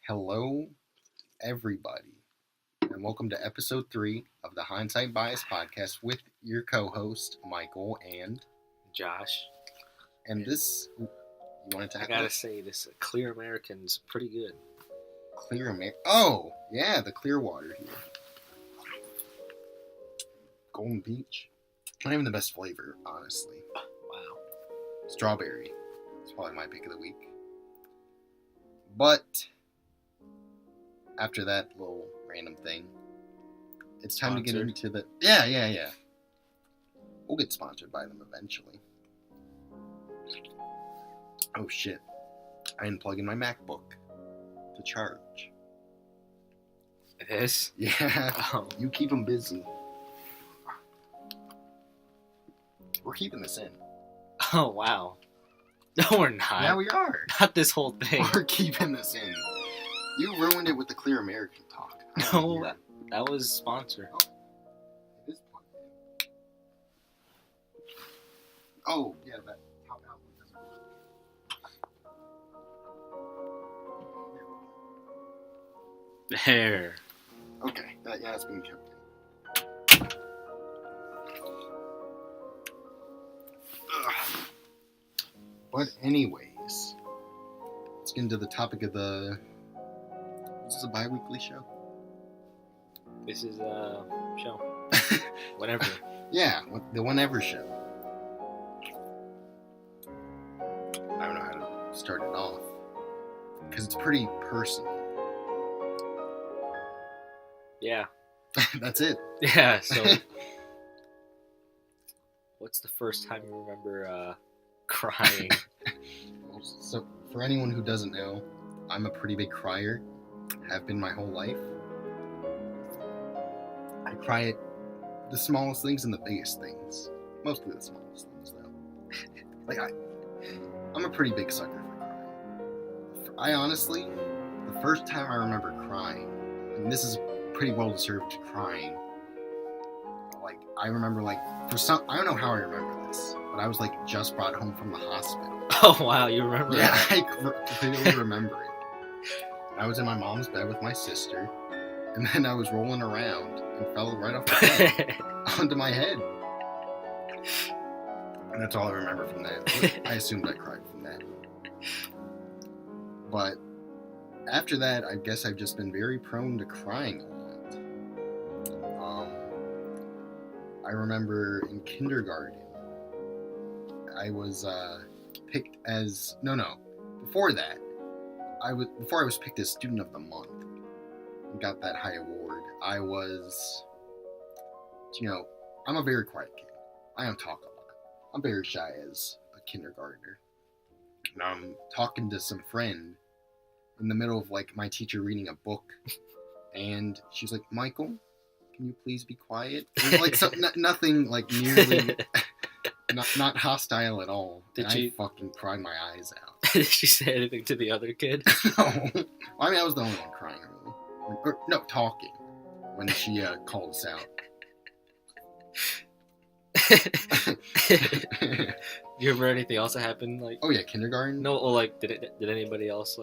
Hello, everybody, and welcome to episode 3 of the Hindsight Bias Podcast with your co-host Michael and Josh. this. You want to I tackle gotta it? say, this Clear American's pretty good. Clear America. Oh, yeah, the clear water here. Golden Peach. Not even the best flavor, honestly. Wow. Strawberry. It's probably my pick of the week. But after that little random thing, it's time to get into the... Yeah. We'll get sponsored by them eventually. Oh shit. I didn't plug in my MacBook to charge. It is? Yeah. Oh. You keep them busy. We're keeping this in. Oh, wow. No, we're not. Yeah, we are. Not this whole thing. We're keeping this in. You ruined it with the Clear American talk. No, that was sponsor. It is plugged in. Oh, yeah, that top outlet doesn't work. There. Okay, that's being kept in. Ugh. But anyways, let's get into the topic of the... Is this a bi-weekly show? This is a show. Whatever. Yeah, the Whenever show. I don't know how to start it off. Because it's pretty personal. Yeah. That's it. Yeah, so... What's the first time you remember crying? So, for anyone who doesn't know, I'm a pretty big crier. Have been my whole life. I cry at the smallest things and the biggest things. Mostly the smallest things, though. I'm a pretty big sucker for crying. I honestly, the first time I remember crying, and this is pretty well-deserved crying, I remember, for some... I don't know how I remember this, but I was, just brought home from the hospital. Oh, wow, you remember Yeah, that? I completely remember it. I was in my mom's bed with my sister, and then I was rolling around and fell right off the bed onto my head. And that's all I remember from that. I assumed I cried from that. But after that, I guess I've just been very prone to crying a lot. I remember in kindergarten, I was picked as... No. Before that, before I was picked as Student of the Month and got that high award, I was... I'm a very quiet kid. I don't talk a lot. I'm very shy as a kindergartner. And I'm talking to some friend in the middle of, my teacher reading a book, and she's like, Michael, can you please be quiet? It was nothing nearly... Not hostile at all. I fucking cried my eyes out. Did she say anything to the other kid? No. I mean, I was the only one crying, really. Talking. When she called us out. Do you remember anything else that happened? Oh yeah, kindergarten? No, or did anybody else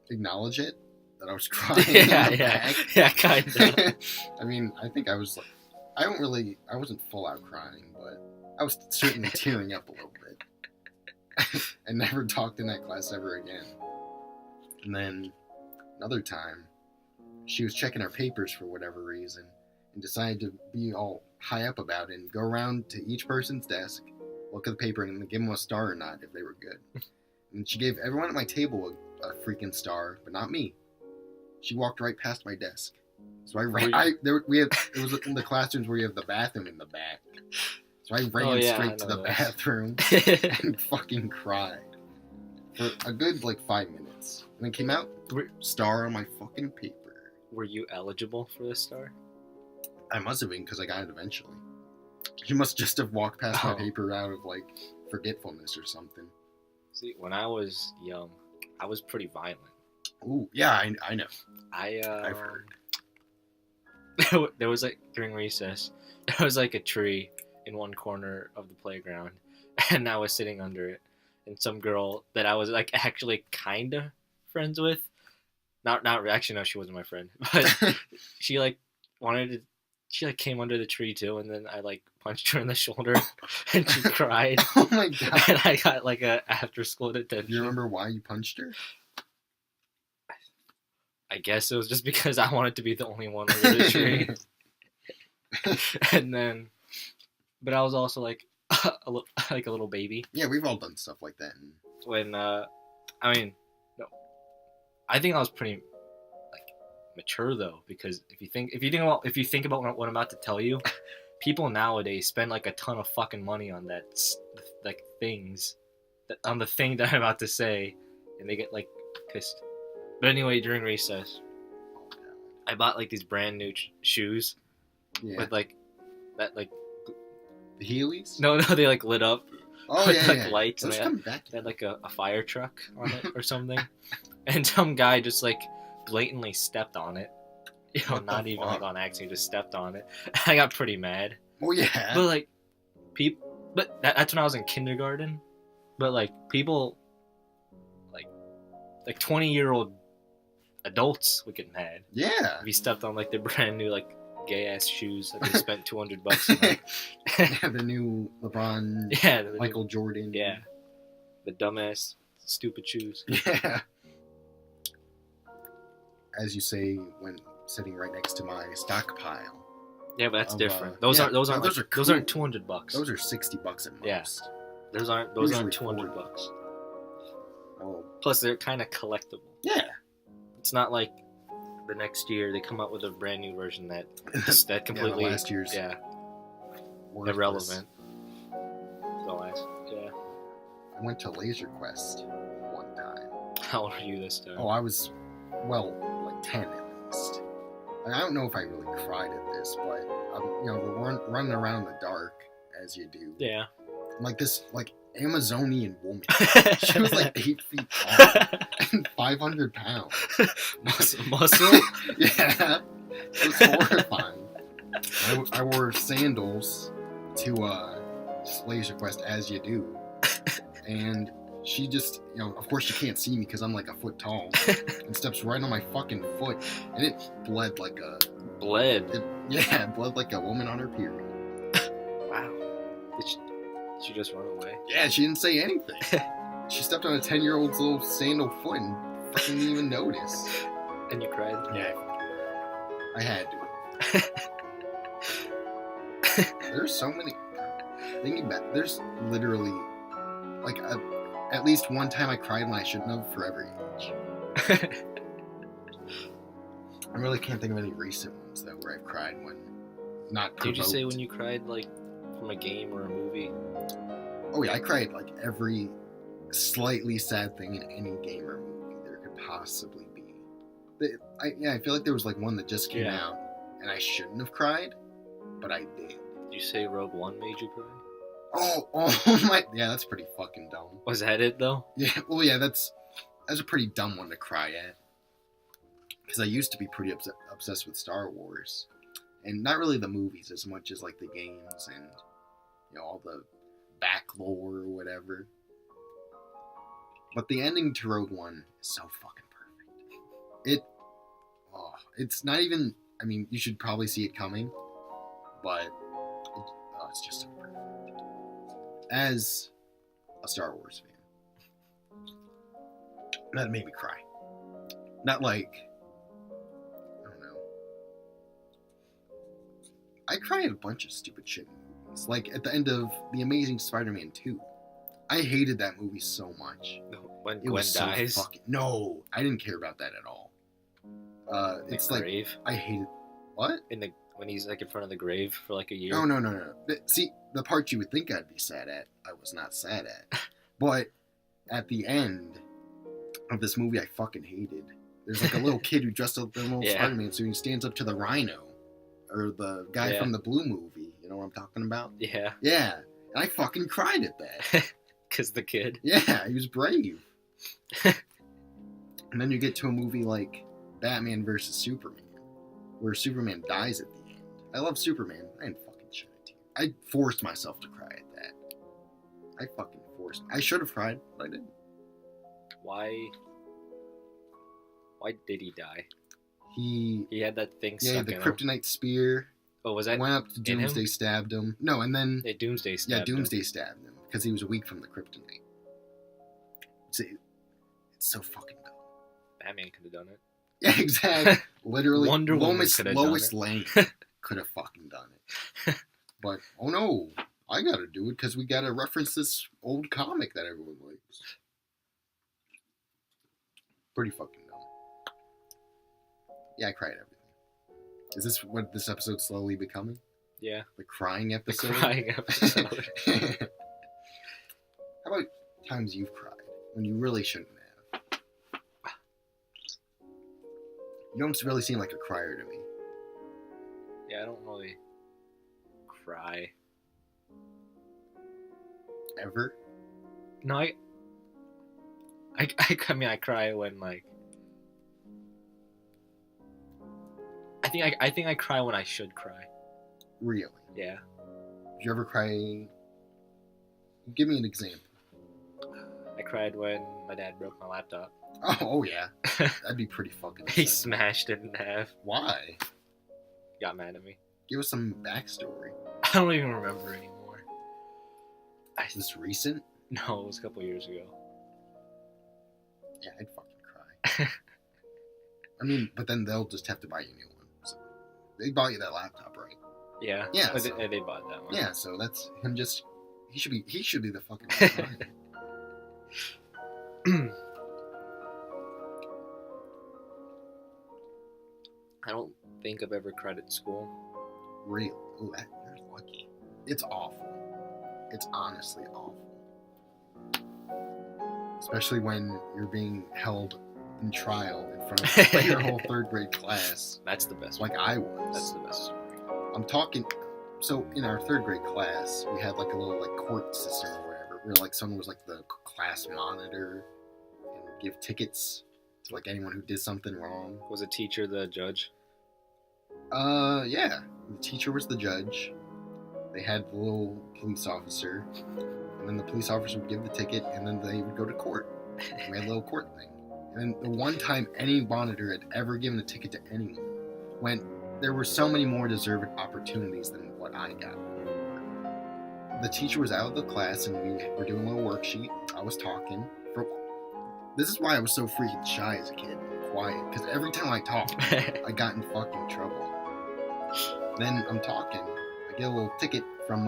acknowledge it? That I was crying? Yeah, kinda. I mean, I think I was I wasn't full out crying, but I was certainly tearing up a little bit. I never talked in that class ever again. And then another time, she was checking our papers for whatever reason and decided to be all high up about it and go around to each person's desk, look at the paper, and give them a star or not if they were good. And she gave everyone at my table a freaking star, but not me. She walked right past my desk. So it was in the classrooms where you have the bathroom in the back. So I ran straight to the bathroom and fucking cried for a good 5 minutes. And then came out, star on my fucking paper. Were you eligible for this star? I must have been, because I got it eventually. She must just have walked past my paper out of forgetfulness or something. See, when I was young, I was pretty violent. Ooh, yeah, I know. I've heard. There was during recess, there was a tree in one corner of the playground, and I was sitting under it, and some girl that I was actually kind of friends with Not actually, no, she wasn't my friend. But she like wanted to. She like came under the tree too, and then I like punched her in the shoulder, and she cried. Oh my god! And I got like a after school detention. You remember why you punched her? I guess it was just because I wanted to be the only one under the tree. And then, but I was also like a little baby. Yeah, we've all done stuff like that. When I mean, no, I think I was pretty like mature though, because if you think about what I'm about to tell you, people nowadays spend like a ton of fucking money on that like things on the thing that I'm about to say, and they get like pissed. But anyway, during recess, I bought like these brand new shoes with like that like the Heelys. No, they like lit up with like lights, those and they had like a fire truck on it or something, and some guy just like blatantly stepped on it. You know, not even like on accident, just stepped on it. I got pretty mad. Oh yeah. But like but that's when I was in kindergarten. But like people, like 20-year-old adults we get mad. Yeah. If you stepped on like the brand new like gay ass shoes that they spent $200 on. Yeah, the new LeBron. Yeah. Michael Jordan. Yeah. The dumbass stupid shoes. Yeah. As you say when sitting right next to my stockpile. Yeah, but that's different. Those aren't cool. Those aren't $200. Those are $60 at most. Yeah. Those aren't $200. Oh. Plus they're kind of collectible. Yeah. It's not like the next year they come out with a brand new version that completely last year's worthless. Irrelevant. Yeah. I went to Laser Quest one time. How old were you this time? Oh, I was like 10 at least. I don't know if I really cried at this, but we're running around in the dark as you do. Yeah. Like this Amazonian woman. She was like 8 feet tall and 500 pounds. Muscle? Yeah. It was horrifying. I wore sandals to Laser Quest as you do. And she just, of course you can't see me because I'm like a foot tall, and steps right on my fucking foot, and it bled like a... Bled? It bled like a woman on her period. Wow. Did she just run away? Yeah, she didn't say anything. She stepped on a 10-year-old's little sandal foot and fucking didn't even notice. And you cried? Yeah. I had to. There's so many... Thinking back, there's literally like at least one time I cried when I shouldn't have for every age. I really can't think of any recent ones though where I've cried when not provoked. Did you say when you cried like from a game or a movie? Oh yeah, I cried like every slightly sad thing in any game or movie there could possibly be. I feel like there was like one that just came out and I shouldn't have cried, but I did. Did you say Rogue One made you cry? Oh my! Yeah, that's pretty fucking dumb. Was that it though? Yeah, well, yeah, that's a pretty dumb one to cry at. Because I used to be pretty obsessed with Star Wars, and not really the movies as much as like the games and all the back lore or whatever. But the ending to Rogue One is so fucking perfect. It's not even. I mean, you should probably see it coming, but it's just so perfect. As a Star Wars fan, that made me cry. Not like, I don't know. I cry at a bunch of stupid shit in movies. Like at the end of The Amazing Spider-Man 2. I hated that movie so much. When Gwen dies? So no, I didn't care about that at all. It's like grave? I hated what? When he's like in front of the grave for like a year. Oh no. See, the part you would think I'd be sad at, I was not sad at. But at the end of this movie I fucking hated, there's like a little kid who dressed up as a little Spider-Man, so he stands up to the Rhino. Or the guy from the Blue movie. You know what I'm talking about? Yeah. Yeah. And I fucking cried at that. Because the kid. Yeah, he was brave. And then you get to a movie like Batman vs. Superman, where Superman dies at the end. I love Superman. I didn't fucking shed a tear. I forced myself to cry at that. I fucking forced. I should have cried, but I didn't. Why? Why did he die? He had that thing yeah, stuck the in him. kryptonite spear. Oh, was that Went up to in him? Doomsday, stabbed him. No, and then Yeah, Doomsday stabbed Doomsday stabbed him because he was weak from the kryptonite. It's so fucking dumb. Batman could have done it. Yeah, exactly. Literally, Wonder Woman could have done Lois it. Lane could have fucking done it. But, oh no, I gotta do it because we gotta reference this old comic that everyone likes. Pretty fucking dumb. Yeah, I cried at everything. Is this what this episode's slowly becoming? Yeah. The crying episode? The crying episode. How about times you've cried when you really shouldn't have? You don't really seem like a crier to me. Yeah, I don't really cry. Ever? No, I mean, I cry when, like... I think I cry when I should cry. Really? Yeah. Did you ever cry? Give me an example. I cried when my dad broke my laptop. Oh yeah. That'd be pretty fucking He upsetting. smashed it in half. Why? Got mad at me. Give us some backstory. I don't even remember anymore. Is this recent? No, it was a couple years ago. Yeah, I'd fucking cry. I mean, but then they'll just have to buy you a new one. So they bought you that laptop, right? Yeah. Yeah, Oh, so- they bought that one. Yeah, so that's him just... He should be the fucking... I don't think I've ever cried at school. Real. Ooh, you're lucky. It's awful. It's honestly awful. Especially when you're being held in trial in front of your whole third grade class, That's the best like one. I was. That's the best story. I'm talking. So in our third grade class, we had like a little like court system or whatever, where like someone was like the class monitor and would give tickets to like anyone who did something wrong. Was a teacher the judge? Yeah. The teacher was the judge. They had the little police officer, and then the police officer would give the ticket, and then they would go to court. We had a little court thing. And then the one time any monitor had ever given a ticket to anyone, when there were so many more deserved opportunities than what I got. The teacher was out of the class, and we were doing a little worksheet. I was talking. This is why I was so freaking shy as a kid, quiet, because every time I talked, I got in fucking trouble. Then I'm talking. I get a little ticket from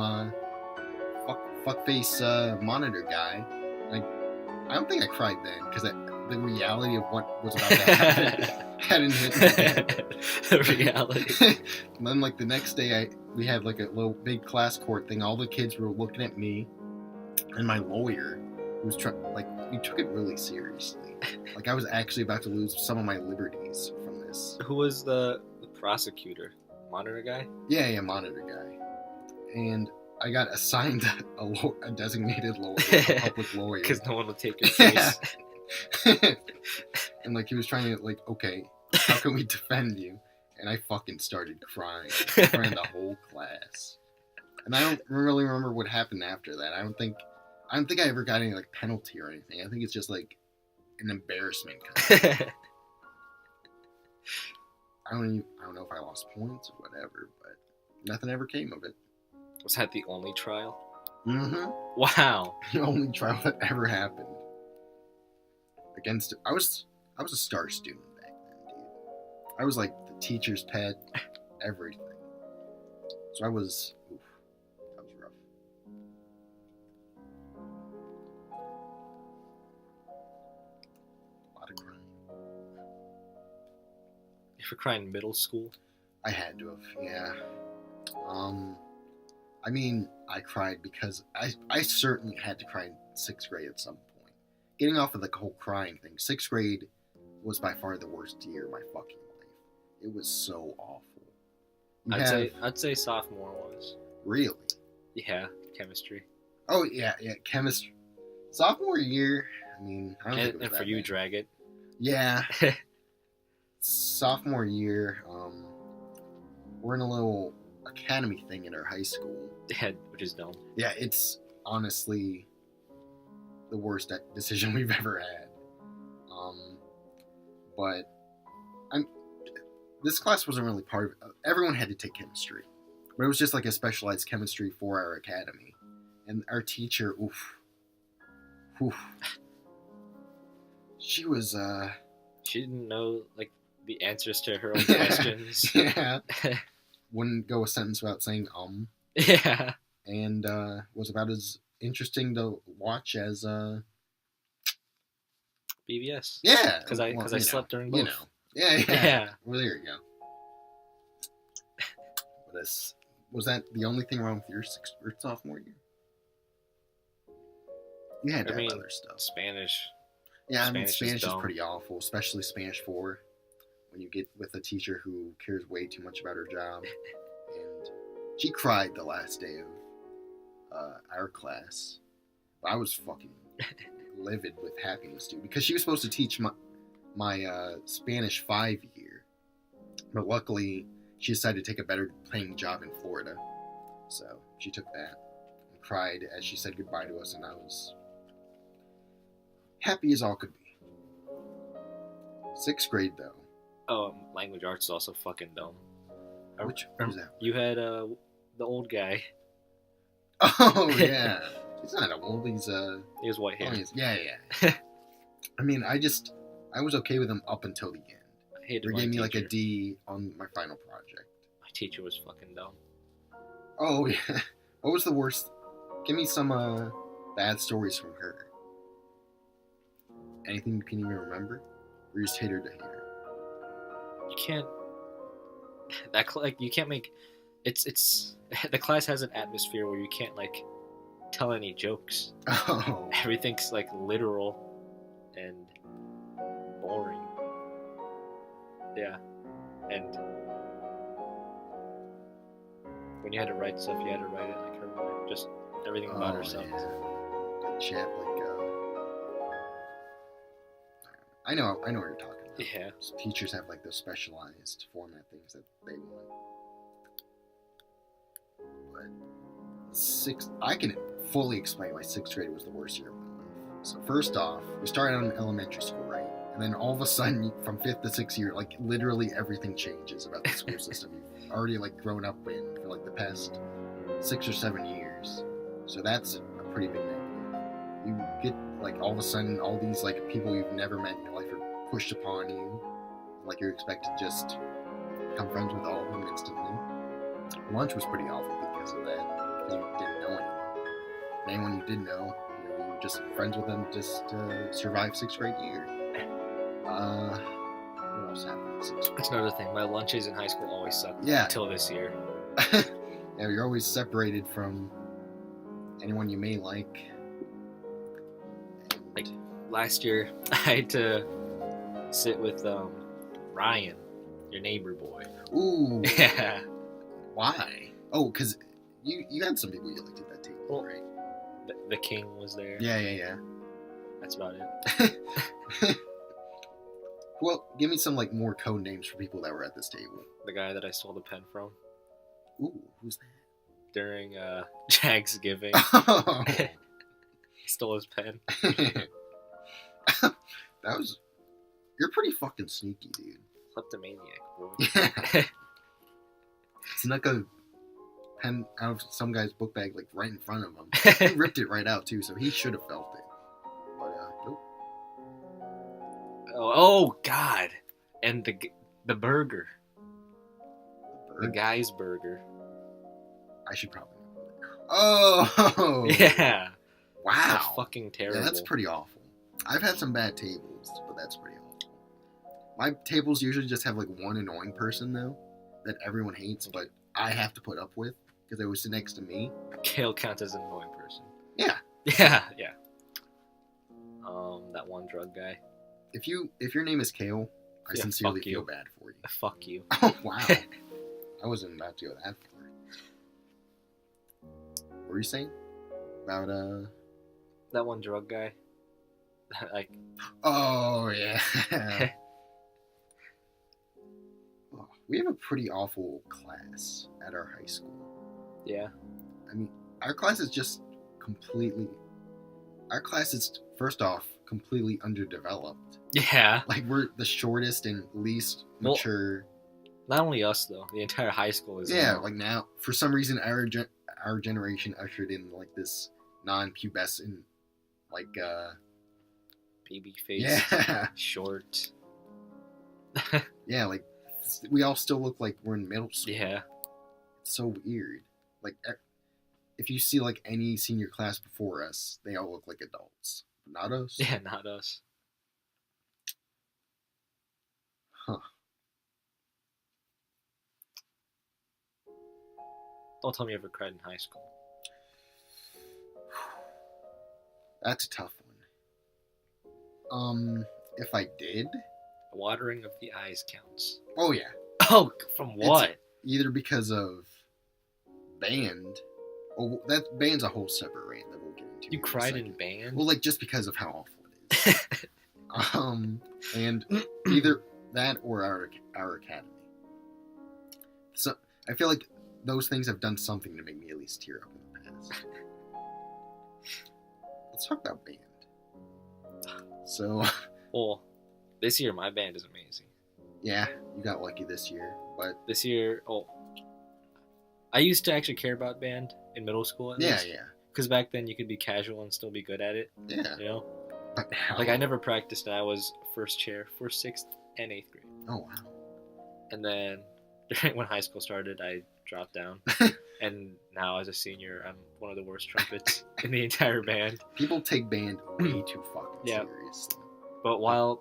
fuckface monitor guy. I don't think I cried then because the reality of what was about to happen hadn't hit me. The reality. And then like the next day, we had like a little big class court thing. All the kids were looking at me, and my lawyer was we took it really seriously. Like I was actually about to lose some of my liberties from this. Who was the prosecutor? Monitor guy? Yeah, monitor guy. And I got assigned a designated lawyer, a public lawyer. Because no one would take your case. And like he was trying to okay, how can we defend you? And I fucking started crying in front of the whole class. And I don't really remember what happened after that. I don't think I ever got any like penalty or anything. I think it's just like an embarrassment kind of. I don't know if I lost points or whatever, but nothing ever came of it. Was that the only trial? Mm-hmm. Wow. The only trial that ever happened. I was a star student back then, dude. I was like the teacher's pet, everything. So that was rough. A lot of crying. You ever cry in middle school? I had to have, yeah. I mean, I cried because I certainly had to cry in 6th grade at some point. Getting off of the whole crying thing, 6th grade was by far the worst year of my fucking life. It was so awful. I'd say sophomore was. Really? Yeah, chemistry. Oh yeah, chemistry. Sophomore year, I mean, I don't think it was And that for you, bad. drag it. Yeah. Sophomore year, we're in a little academy thing in our high school. Yeah, which is dumb. Yeah, it's honestly the worst decision we've ever had. But This class wasn't really part of it. Everyone had to take chemistry. But it was just like a specialized chemistry for our academy. And our teacher, oof. She was, She didn't know, like, the answers to her own questions. Yeah. Wouldn't go a sentence without saying, Yeah. And, was about as interesting to watch as, BBS. Yeah. Because I slept during both. You know. Yeah. Well, there you go. But was that the only thing wrong with your sophomore year? You had to have other stuff. Spanish. Yeah, Spanish is dumb. pretty awful, especially Spanish 4, when you get with a teacher who cares way too much about her job. And she cried the last day of our class. I was fucking livid with happiness, dude, because she was supposed to teach my Spanish 5 year. But luckily, she decided to take a better paying job in Florida. So she took that and cried as she said goodbye to us, and I was happy as all could be. 6th grade, though. Oh, language arts is also fucking dumb. Which was that? You had the old guy. Oh, yeah. He's not old. He has white hair. Yeah. I mean, I was okay with him up until the end. I hated They my gave me teacher. like a D on my final project. My teacher was fucking dumb. Oh, yeah. What was the worst? Give me some bad stories from her. Anything you can even remember? Or you just hate her to hate her? You can't. You can't make. It's the class has an atmosphere where you can't like tell any jokes. Oh. Everything's like literal and boring. Yeah, and when you had to write stuff, you had to write it like her way. Just everything about herself. Yeah. Like chat, I know what you're talking about. Yeah. So teachers have like those specialized format things that they want. But I can fully explain why 6th grade was the worst year of my life. So first off, we started out in elementary school, right? And then all of a sudden, from 5th to 6th year, like literally everything changes about the school system you've already like grown up in for like the past 6 or 7 years. So that's a pretty big negative. You get like all of a sudden all these like people you've never met in your life are pushed upon you. Like you're expected to just become friends with all of them instantly. Lunch was pretty awful because of that. Because you didn't know anyone. And anyone you did know, you were just friends with them just to survive 6th grade year. What else happened in 6th grade? That's another thing. My lunches in high school always sucked. Yeah. Until this year. Yeah, you're always separated from anyone you may like. Like last year, I had to sit with Ryan, your neighbor boy. Ooh. Yeah. Why? Oh, because you had some people you liked at that table, Well, right? The king was there. Yeah. That's about it. Well, give me some like more code names for people that were at this table. The guy that I stole the pen from Ooh, who's that? during Jag's giving. Oh. He stole his pen. You're pretty fucking sneaky, dude. Kleptomaniac, boy. Yeah. Snuck a pen out of some guy's book bag, like right in front of him. He ripped it right out too, so he should have felt it. But nope. Oh God! And the burger, the Bird? guy's burger. I should probably know that. Oh. Yeah. Wow. That's fucking terrible. Yeah, that's pretty awful. I've had some bad tables, but that's pretty awful. My tables usually just have like one annoying person though, that everyone hates, but I have to put up with because they always sit next to me. Kale counts as an annoying person. Yeah. Yeah. That one drug guy. If your name is Kale, I Yeah, sincerely fuck you. feel bad for you. Fuck you. Oh wow. I wasn't about to go that far. What were you saying? About That one drug guy. Like. Oh yeah. Oh, we have a pretty awful class at our high school. Yeah. I mean, our class is just completely. Our class is first off completely underdeveloped. Yeah. Like, we're the shortest and least Well, mature. Not only us though, the entire high school is. Yeah, like now, for some reason, our generation ushered in like this non-pubescent, like baby face. Yeah. Short. Yeah, like we all still look like we're in middle school. Yeah. It's so weird. Like, if you see like any senior class before us, they all look like adults. Not us. Yeah, not us. Huh. Don't tell me you ever cried in high school. That's a tough one. If I did, The watering of the eyes counts. oh yeah, Oh, from what? It's either because of band. Oh, that band's a whole separate rant that we'll get into. You in a cried in second. band? Well, like just because of how awful it is. And either that or our academy. So I feel like those things have done something to make me at least tear up in the past. Let's talk about band. So, Well, this year my band is amazing. yeah, you got lucky this year, but This year, I used to actually care about band in middle school at yeah, least. yeah, Because back then you could be casual and still be good at it, yeah. you know? But now, Like, I never practiced and I was first chair for 6th and 8th grade. oh wow, And then when high school started, I dropped down. And now as a senior, I'm one of the worst trumpets in the entire band. people take band way too fucking Yeah. seriously. But while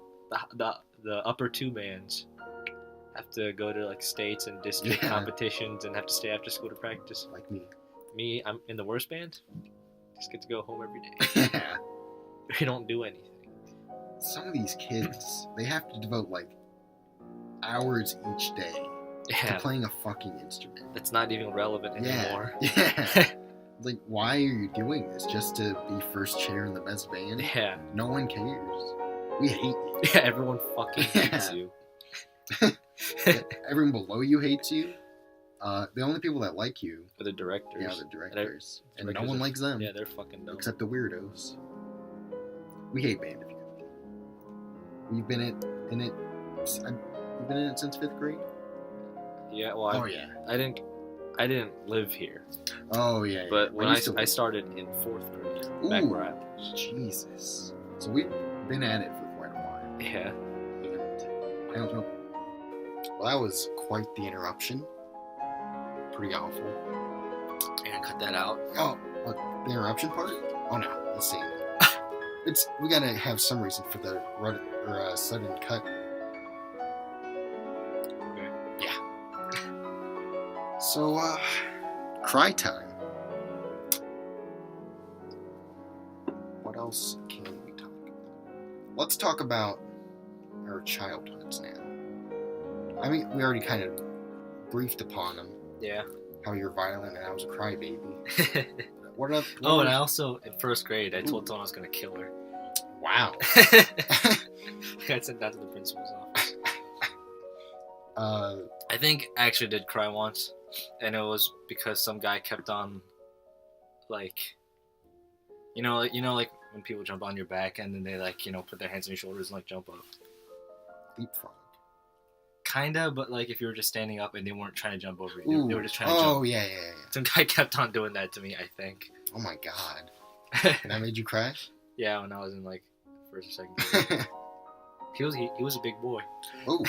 the upper two bands have to go to like states and district Yeah. competitions and have to stay after school to practice, Like me. me, I'm in the worst band. Just get to go home every day. Yeah. We don't do anything. Some of these kids, they have to devote like hours each day to Yeah, playing a fucking instrument. that's not even relevant anymore. Yeah. Like, why are you doing this? Just to be first chair in the best band? Yeah, No one cares. We hate you. yeah, everyone fucking hates you. Everyone below you hates you. The only people that like you, For the directors. yeah, the directors. And no directors one are- likes them. Yeah, they're fucking dumb. Except the weirdos. We hate band. We've been in it. You've been in it since 5th grade. Yeah, well, Oh yeah. I didn't live here, Oh yeah. but when used to- I started in 4th grade, back Ooh. where I was. Jesus. So we've been at it for quite a while. Yeah. And I don't know. Well, that was quite the interruption. Pretty awful. And cut that out. Oh, the interruption part? Oh no, let's see. We gotta have some reason for the sudden cut. Okay. Yeah. So, cry time. What else can we talk about? Let's talk about our childhoods now. I mean, we already kind of briefed upon them. Yeah. How you're violent and I was a crybaby. What else? Oh, and I also, in 1st grade, I told someone I was going to kill her. Wow. I sent that to the principal's office. Uh, I think I actually did cry once, and it was because some guy kept on, like, you know, like when people jump on your back and then they like, put their hands on your shoulders and like jump up. leapfrog. Kinda, but like if you were just standing up and they weren't trying to jump over you, Ooh. they were just trying to jump. Oh yeah. Some guy kept on doing that to me, I think. Oh my god. And that made you cry? Yeah, when I was in like 1st or 2nd grade. He was a big boy. Oh.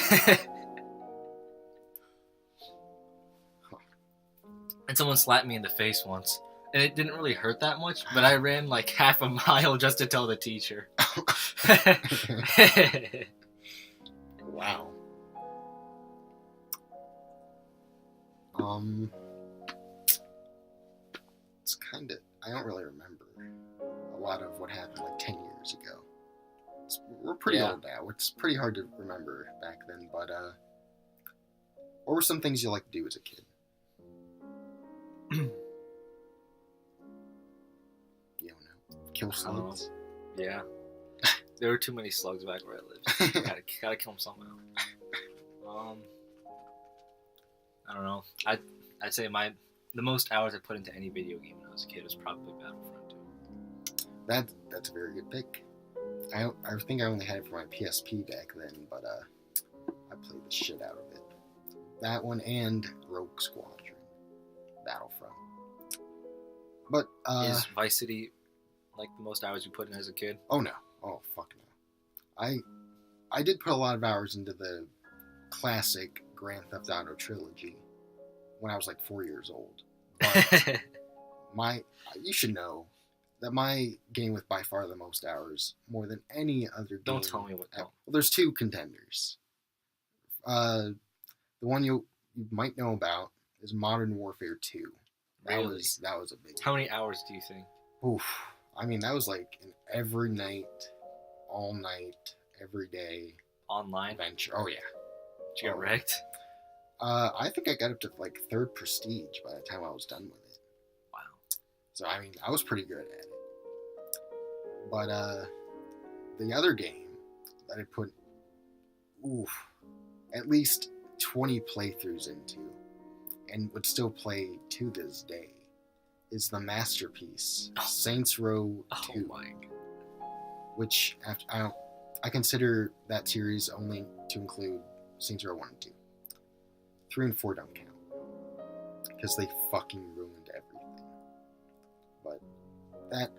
And someone slapped me in the face once. And it didn't really hurt that much, but I ran like half a mile just to tell the teacher. Wow. It's kind of, I don't really remember a lot of what happened like 10 years ago. We're pretty Yeah. old now. It's pretty hard to remember back then, but what were some things you liked to do as a kid? You don't know. Kill slugs? Yeah. There were too many slugs back where I lived. Gotta kill them somehow. I don't know. I'd say the most hours I put into any video game when I was a kid was probably Battlefront 2. That's a very good pick. I think I only had it for my PSP back then, but I played the shit out of it. That one and Rogue Squadron, Battlefront. But Is Vice City like the most hours you put in as a kid? oh no, oh fuck no. I did put a lot of hours into the classic Grand Theft Auto trilogy when I was like 4 years old. But you should know that my game with by far the most hours, more than any other game. Don't tell me what. Well, there's two contenders. The one you might know about is Modern Warfare 2. Really? That was a big. How many hours do you think? Oof. I mean, that was like an every night, all night, every day Online? adventure. Oh yeah. Did you get wrecked? I think I got up to like 3rd prestige by the time I was done with it. Wow. So I mean, I was pretty good at it. But the other game that I put, at least 20 playthroughs into, and would still play to this day, is the masterpiece Saints Row 2. Oh my God. Which I consider that series only to include Saints Row 1 and 2. 3 and 4 don't count because they fucking ruined everything. But that,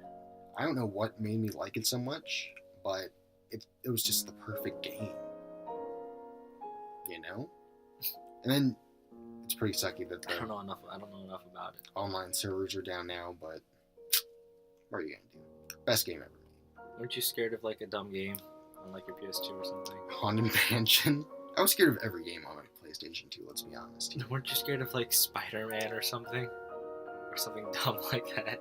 I don't know what made me like it so much, but it was just the perfect game. You know? And then it's pretty sucky that I don't know enough about it. Online servers are down now, but what are you gonna do? Best game ever. Weren't you scared of like a dumb game on like your PS2 or something? Haunted Mansion. I was scared of every game on my PlayStation 2, let's be honest. Weren't you scared of like Spider-Man or something? Or something dumb like that?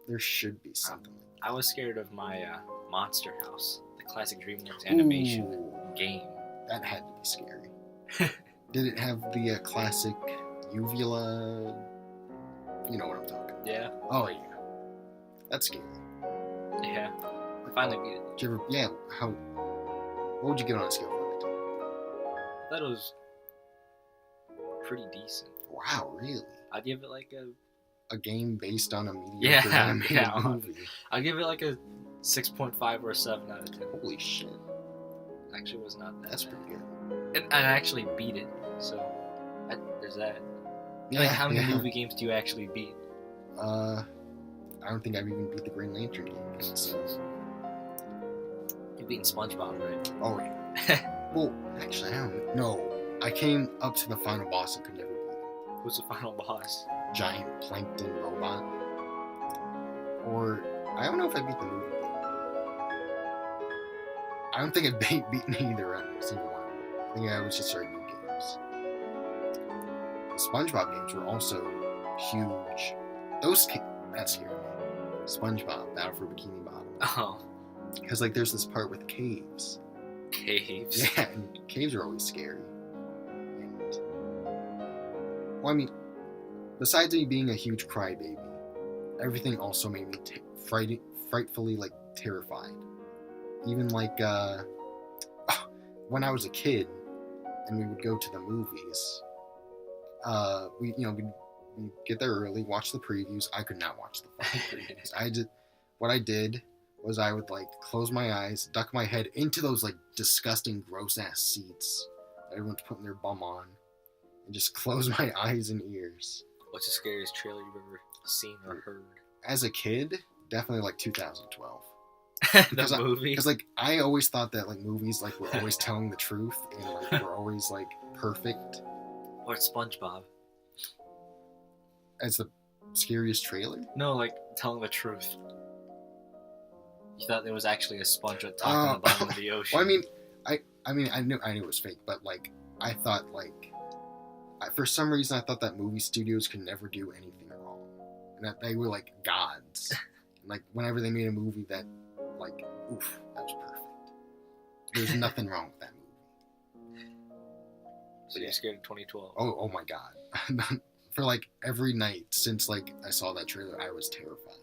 There should be something like that. I was scared of my Monster House, the classic DreamWorks animation game. That had to be scary. Did it have the classic uvula? You know what I'm talking about. Yeah. Oh, yeah. That's scary. Yeah. I finally beat it. Did you ever, yeah, what would you give it on a scale from 1 to 10? I thought it was pretty decent. Wow, really? I'd give it like a game based on a mediocre animated movie. I'd give it like a 6.5 or a 7 out of 10. Holy shit. Actually, it was not that That's bad. pretty good. And I actually beat it, so there's that. Yeah, Like, how many movie games do you actually beat? I don't think I've even beat the Green Lantern game. So. You've beaten SpongeBob, right? Oh, yeah. Well, actually, I don't know. I came up to the final boss and could never beat him. Who's the final boss? Giant plankton robot. Or, I don't know if I beat the movie game. I don't think I've beaten either single one. I think I was just starting new games. The SpongeBob games were also huge. That scared me. SpongeBob, Battle for Bikini Bottom. Oh. Because, like, there's this part with caves. Caves? Yeah, and caves are always scary. And, well, I mean, besides me being a huge crybaby, everything also made me frightfully, like, terrified. Even, like, when I was a kid, and we would go to the movies, we'd get there early, watch the previews. I could not watch the fucking previews. What I did was I would, like, close my eyes, duck my head into those, like, disgusting, gross-ass seats that everyone's putting their bum on, and just close my eyes and ears. What's the scariest trailer you've ever seen or heard? As a kid, definitely, like, 2012. The movie? Because, like, I always thought that, like, movies, like, were always telling the truth, and, like, were always, like, perfect. Or SpongeBob. As the scariest trailer? No, like, telling the truth. You thought there was actually a sponge at the top and the bottom of the ocean. Well, I knew it was fake, but, like, I thought, like, for some reason, I thought that movie studios could never do anything wrong, and that they were, like, gods. And, like, whenever they made a movie that, like, oof, that was perfect. There's nothing wrong with that movie. So you're scared of 2012? Oh my god. For, like, every night since, like, I saw that trailer, I was terrified.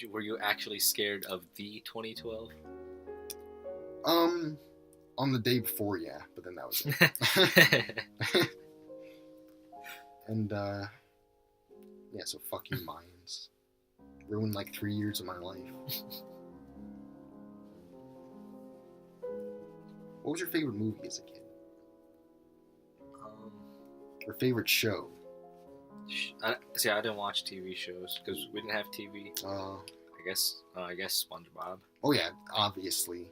Were you actually scared of the 2012? On the day before, yeah, but then that was it. And, yeah, so fuck you, Mayans. Ruined, like, 3 years of my life. What was your favorite movie as a kid? Um, Or favorite show? I didn't watch TV shows because we didn't have TV. I guess SpongeBob. Oh yeah, obviously,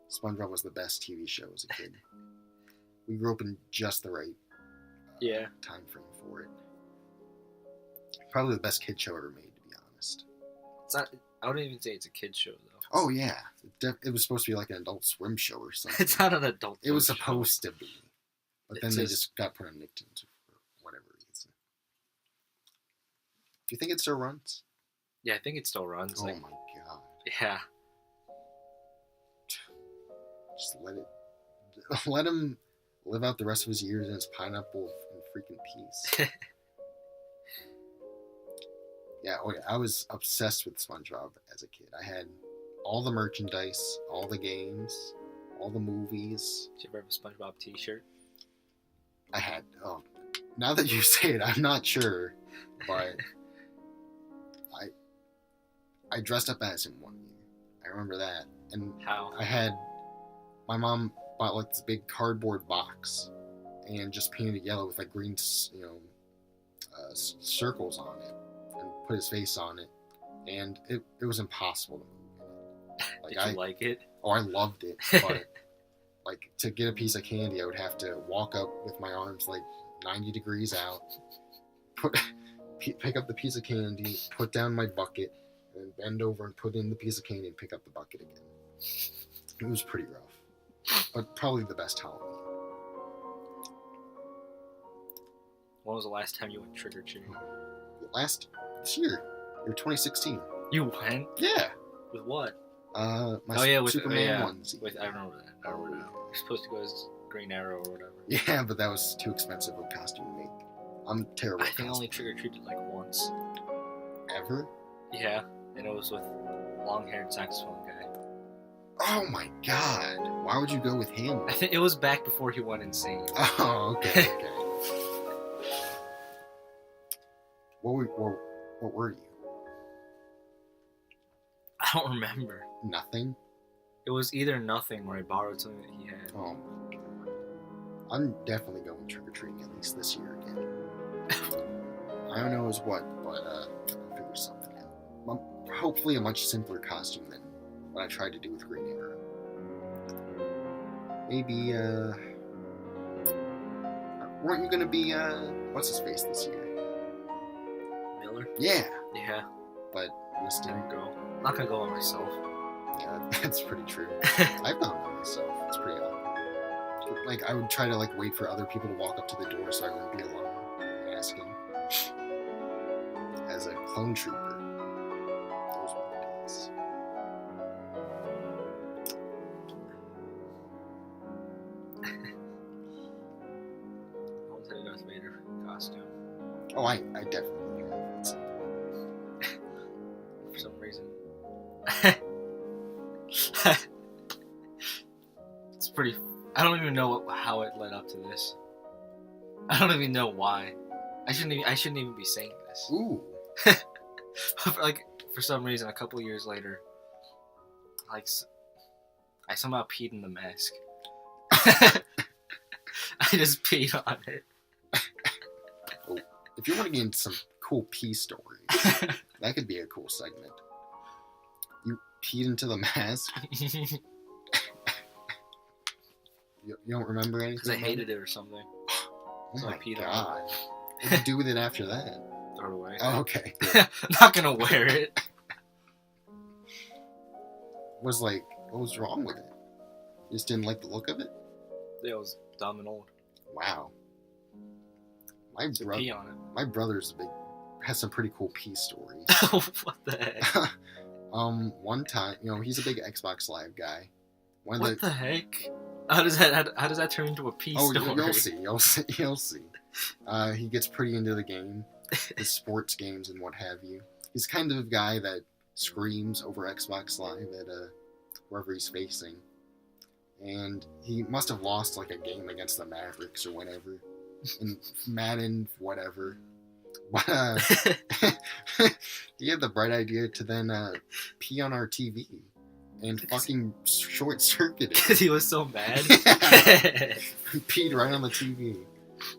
SpongeBob was the best TV show as a kid. We grew up in just the right time frame for it. Probably the best kid show ever made, to be honest. It's not. I wouldn't even say it's a kid show though. Oh yeah, it was supposed to be like an Adult Swim show or something. It's not an adult. It was supposed to be, but then they just just got put on Nicktoons for whatever reason. Do you think it still runs? Yeah, I think it still runs. Oh my god. Yeah. Just let him live out the rest of his years in his pineapple and freaking peace. Yeah, I was obsessed with SpongeBob as a kid. I had all the merchandise, all the games, all the movies. Did you ever have a SpongeBob t-shirt? I had, now that you say it, I'm not sure, but I dressed up as him one year. I remember that. And How? my mom bought like this big cardboard box and just painted it yellow with like green, circles on it and put his face on it. And it was impossible to move. Did you like it? Oh, I loved it. But like to get a piece of candy, I would have to walk up with my arms like 90 degrees out, pick up the piece of candy, put down my bucket, and bend over and put in the piece of candy and pick up the bucket again. It was pretty rough, but probably the best Halloween. When was the last time you went trick-or-treating? This year, 2016. You went? Yeah. With what? With Superman onesie. I remember that. I remember now. You're supposed to go as Green Arrow or whatever. Yeah, but that was too expensive of a costume to make. I'm terrible. I think I only trick-or-treated like once. Ever? Yeah, and it was with long-haired saxophone guy. Oh my god! Why would you go with him? I think it was back before he went insane. Oh, okay. What were you? I don't remember. Nothing? It was either nothing or I borrowed something that he had. Oh my god. I'm definitely going trick-or-treating at least this year again. I don't know as what, but I'll figure something out. Hopefully a much simpler costume than what I tried to do with Green Arrow. Maybe, weren't you gonna be, what's his face this year? Miller? Yeah. Yeah. But missed him. Didn't go. I'm not gonna go by myself. Yeah, that's pretty true. I've gone by myself. It's pretty awkward. Like, I would try to, like, wait for other people to walk up to the door so I wouldn't be alone asking. As a clone trooper. Those were the days. I wanted a Darth Vader costume. Oh, I definitely have. For some reason. It's pretty... I don't even know how it led up to this. I don't even know why. I shouldn't even be saying this. Ooh. Like, for some reason, a couple years later, like, I somehow peed in the mask. I just peed on it. Oh, if you want to get into some cool pee stories, that could be a cool segment. You peed into the mask? You don't remember anything? Because I hated it or something. Oh So I my peed on god. What did you do with it after that? Throw it away. Oh, okay. I'm not gonna wear it. What was wrong with it? You just didn't like the look of it? Yeah, it was dumb and old. Wow. Pee on it. My brother's has some pretty cool pee stories. What the heck? One time, he's a big Xbox Live guy. What the heck? How does that turn into a pee story? You'll see. He gets pretty into the game, the sports games and what have you. He's kind of a guy that screams over Xbox Live at whoever he's facing. And he must have lost like a game against the Mavericks or whatever. In Madden, whatever. But he had the bright idea to then pee on our TV. and fucking short-circuited. Because he was so mad. He peed right on the TV.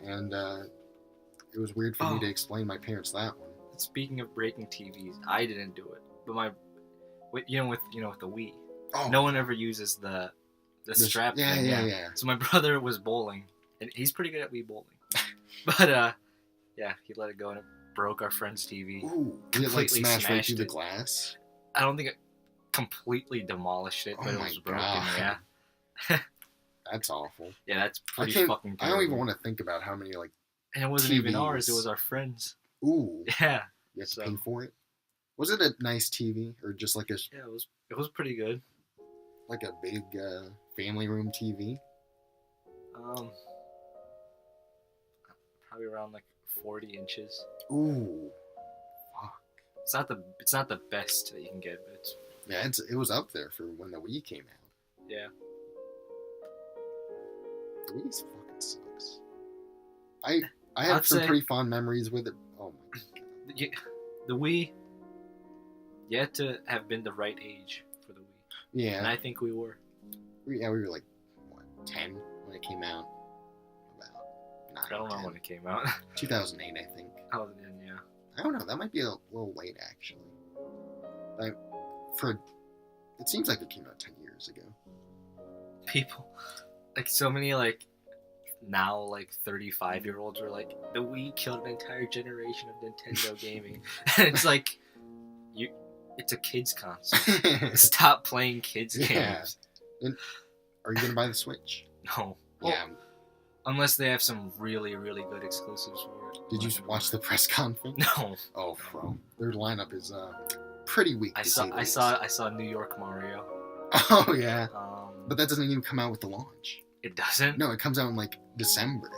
And it was weird for me to explain my parents that one. Speaking of breaking TVs, I didn't do it. But with the Wii, Oh. no one ever uses the strap thing. Yeah. So my brother was bowling, and he's pretty good at Wii bowling. But he let it go and it broke our friend's TV. Ooh, did it like smash right through the glass? I don't think it completely demolished it, but it was broken. God. Yeah. That's awful. Yeah, that's pretty fucking terrible. I don't even want to think about how many and it wasn't even ours, it was our friends. Ooh. Yeah. You have to pay for it? Was it a nice TV or just like a... Yeah, it was pretty good. Like a big family room TV? Probably around like 40 inches. Ooh. Fuck. It's not the best that you can get, but it's... Yeah, it was up there for when the Wii came out. Yeah. The Wii fucking sucks. I have some pretty fond memories with it. Oh my god. The Wii, you had to have been the right age for the Wii. Yeah. And I think we were. We were like, 10 when it came out? About 9 I don't know when it came out. 2008, I think. Oh, yeah. I don't know. That might be a little late, actually. It seems like it came out 10 years ago. People, like so many now 35-year-olds were like, the Wii killed an entire generation of Nintendo gaming. And it's like, it's a kid's console. Stop playing kids games. And are you gonna buy the Switch? No. Yeah. Unless they have some really, really good exclusives for it. Did you watch the press conference? No. Oh, bro, their lineup is pretty weak. I saw New York Mario. Oh yeah. But that doesn't even come out with the launch. It doesn't? No, it comes out in December.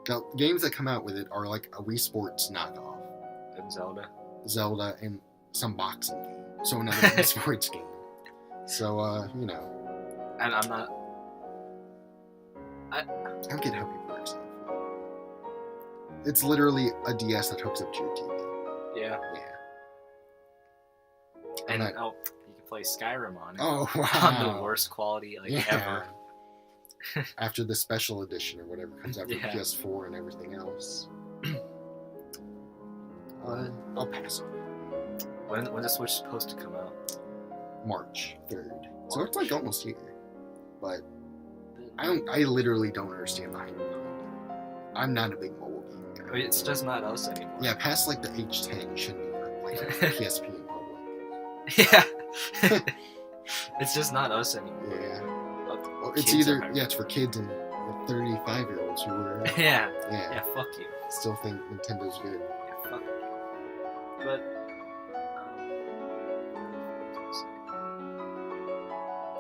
The games that come out with it are like a Wii Sports knockoff. And Zelda. Zelda and some boxing game. So another Wii Sports game. So And I'm not. I don't get how people are excited. It's literally a DS that hooks up to your TV. Yeah. Yeah. And you can play Skyrim on it. Oh wow. On the worst quality ever. After the special edition or whatever comes out for PS4 and everything else. I'll pass on it. When's the Switch supposed to come out? March 3rd. So it's like almost here. But I literally don't understand the hype behind it. I'm not a big mobile game guy. It's just not us anymore. Yeah, past the H10 you shouldn't even play PSP in public. Yeah. It's just not us anymore. Yeah. Well, it's either it's for kids and 35-year-olds who are yeah, fuck you. Still think Nintendo's good. Yeah, fuck you. But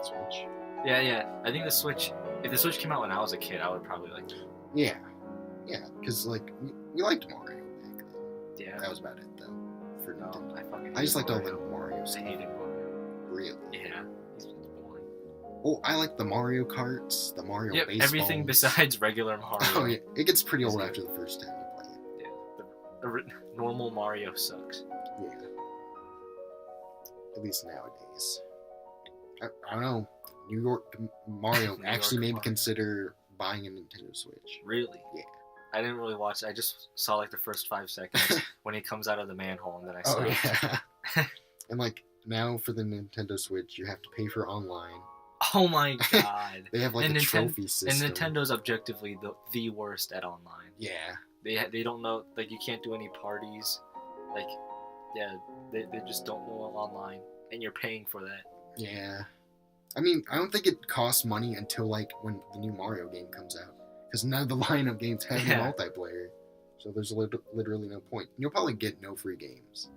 Switch. Yeah. I think the Switch. If the Switch came out when I was a kid, I would probably like it. Yeah, because we liked Mario back then. Yeah. That was about it though. For Nintendo. I just liked all the Marios. I hated Mario. Really? Yeah. He's boring. Oh, I like the Mario karts, the Mario baseball. Everything besides regular Mario. Oh yeah, it gets pretty old after the first time you play it. Yeah, the normal Mario sucks. Yeah. At least nowadays. I don't know. New York Mario actually made me consider buying a Nintendo Switch. Really? Yeah. I didn't really watch it. I just saw the first 5 seconds when he comes out of the manhole, and then I saw it. Yeah. And now for the Nintendo Switch, you have to pay for online. Oh my god. They have a trophy system. And Nintendo's objectively the worst at online. Yeah. They don't know, you can't do any parties. They just don't know online. And you're paying for that. Yeah. I mean, I don't think it costs money until when the new Mario game comes out, because none of the lineup games have any multiplayer, so there's literally no point. You'll probably get no free games,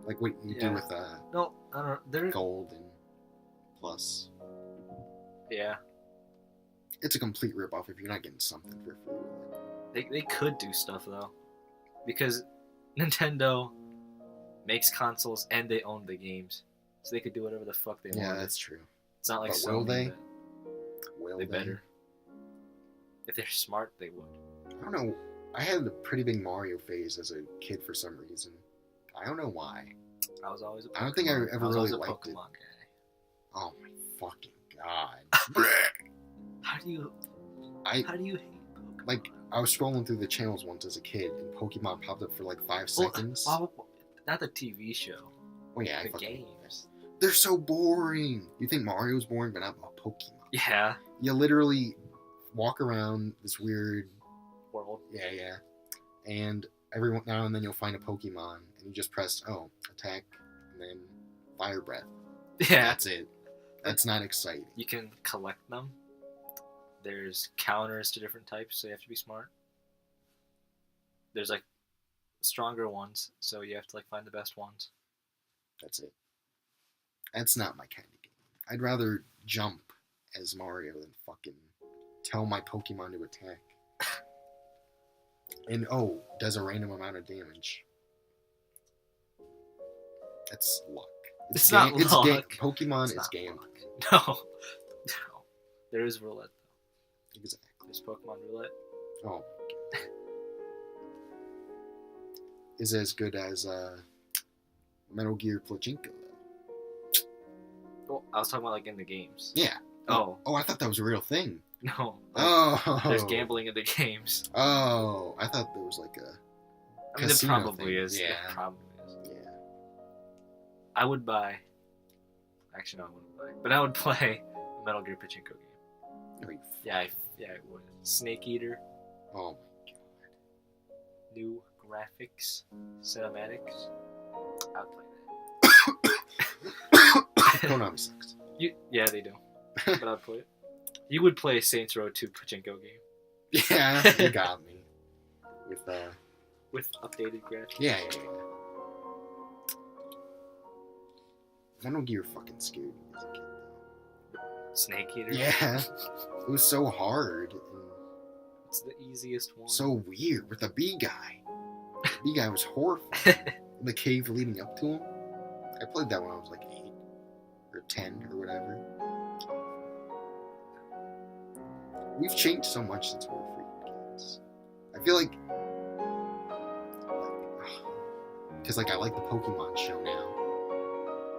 like what you do with no, I don't know. Gold and Plus. Yeah, it's a complete ripoff if you're not getting something for free. They could do stuff though, because Nintendo makes consoles and they own the games, so they could do whatever the fuck they want. Yeah, that's true. It's not like Sony. Will they? Will they better? If they're smart, they would. I don't know. I had a pretty big Mario phase as a kid for some reason. I don't know why. I was always a Pokemon. I don't think I ever really liked Pokemon it. guy. Oh my fucking god. How do you hate Pokemon? Like, I was scrolling through the channels once as a kid, and Pokemon popped up for like 5 seconds. Well, not the TV show. Oh yeah, The games. They're so boring. You think Mario's boring, but not about Pokemon. Yeah. You literally walk around this weird World. Yeah. And every now and then you'll find a Pokemon, and you just press attack, and then fire breath. Yeah. That's it. That's not exciting. You can collect them. There's counters to different types, so you have to be smart. There's like stronger ones, so you have to like find the best ones. That's it. That's not my kind of game. I'd rather jump as Mario than fucking tell my Pokemon to attack. And does a random amount of damage. That's luck. It's not luck. Pokemon is gambling. No. There is roulette though. Exactly. There's Pokemon roulette. Oh. Is as good as Metal Gear Pachinko. Well, I was talking about like in the games. Yeah. Oh, I thought that was a real thing. No. Oh. There's gambling in the games. Oh, I thought there was like a. I mean, there probably is. Yeah. There probably is. Yeah. I would buy. Actually, no, I wouldn't buy. But I would play a Metal Gear Pachinko game. No, you Yeah, I would. Snake Eater. Oh New graphics, cinematics. I would play that. Konami sucks. Yeah, they do. But I'd play it. You would play Saints Row 2 Pachinko game. Yeah, you got me. With updated graphics. Yeah. Metal Gear fucking scared me as a kid, though. Snake Eater. Yeah. It was so hard and It's the easiest one. so weird with the bee guy. The bee guy was horrifying. In the cave leading up to him. I played that when I was like 8 or 10 or whatever. We've changed so much since we were freaking kids. I feel like because like I like the Pokemon show now.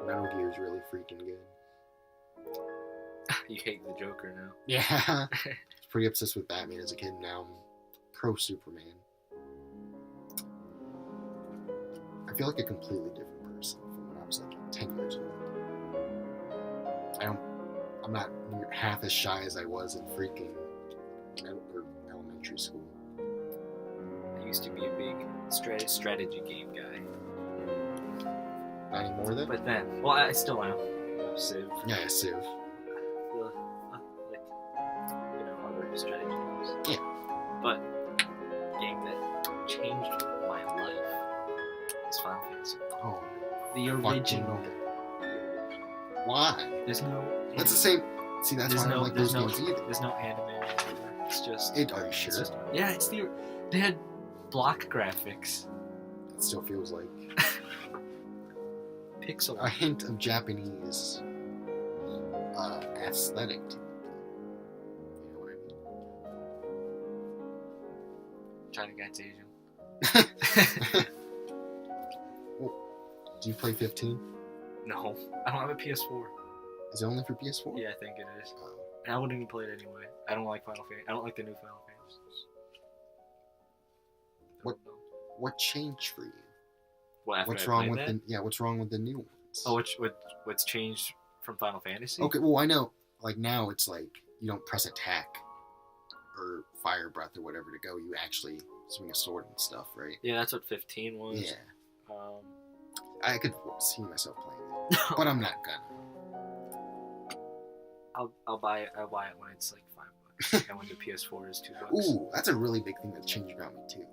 Metal Gear is really freaking good. You hate the Joker now. Yeah. I was pretty obsessed with Batman as a kid. Now I'm pro Superman. I feel like a completely different person from when I was like 10 years old. I'm not near half as shy as I was in freaking elementary school. I used to be a big strategy game guy. Not anymore though? But then, well, I still am. Civ. Yeah, Civ. Other strategy games. Yeah. But a game that changed my life is Final Fantasy. Oh, The original. why? There's no. That's the same. See, that's why I don't like those games either. There's no anime anymore. It's just. Are you sure? Yeah, it's the. They had block graphics. It still feels like Pixel. a hint of Japanese aesthetic to it. You know what I mean? China guy's Asian. Do you play 15? No, I don't have a PS4. Is it only for PS4? Yeah, I think it is. Oh. And I wouldn't even play it anyway. I don't like Final Fantasy. I don't like the new Final Fantasies. What changed for you? Well, after What's I wrong played with that? what's wrong with the new ones? Oh, what's changed from Final Fantasy? Okay, well I know. Like now it's like you don't press attack or fire breath or whatever to go. You actually swing a sword and stuff, right? Yeah, that's what 15 was. Yeah. I could see myself playing it, but I'm not gonna. I'll buy it when it's like $5, and when the PS4 is $2. Ooh, that's a really big thing that changed about me too.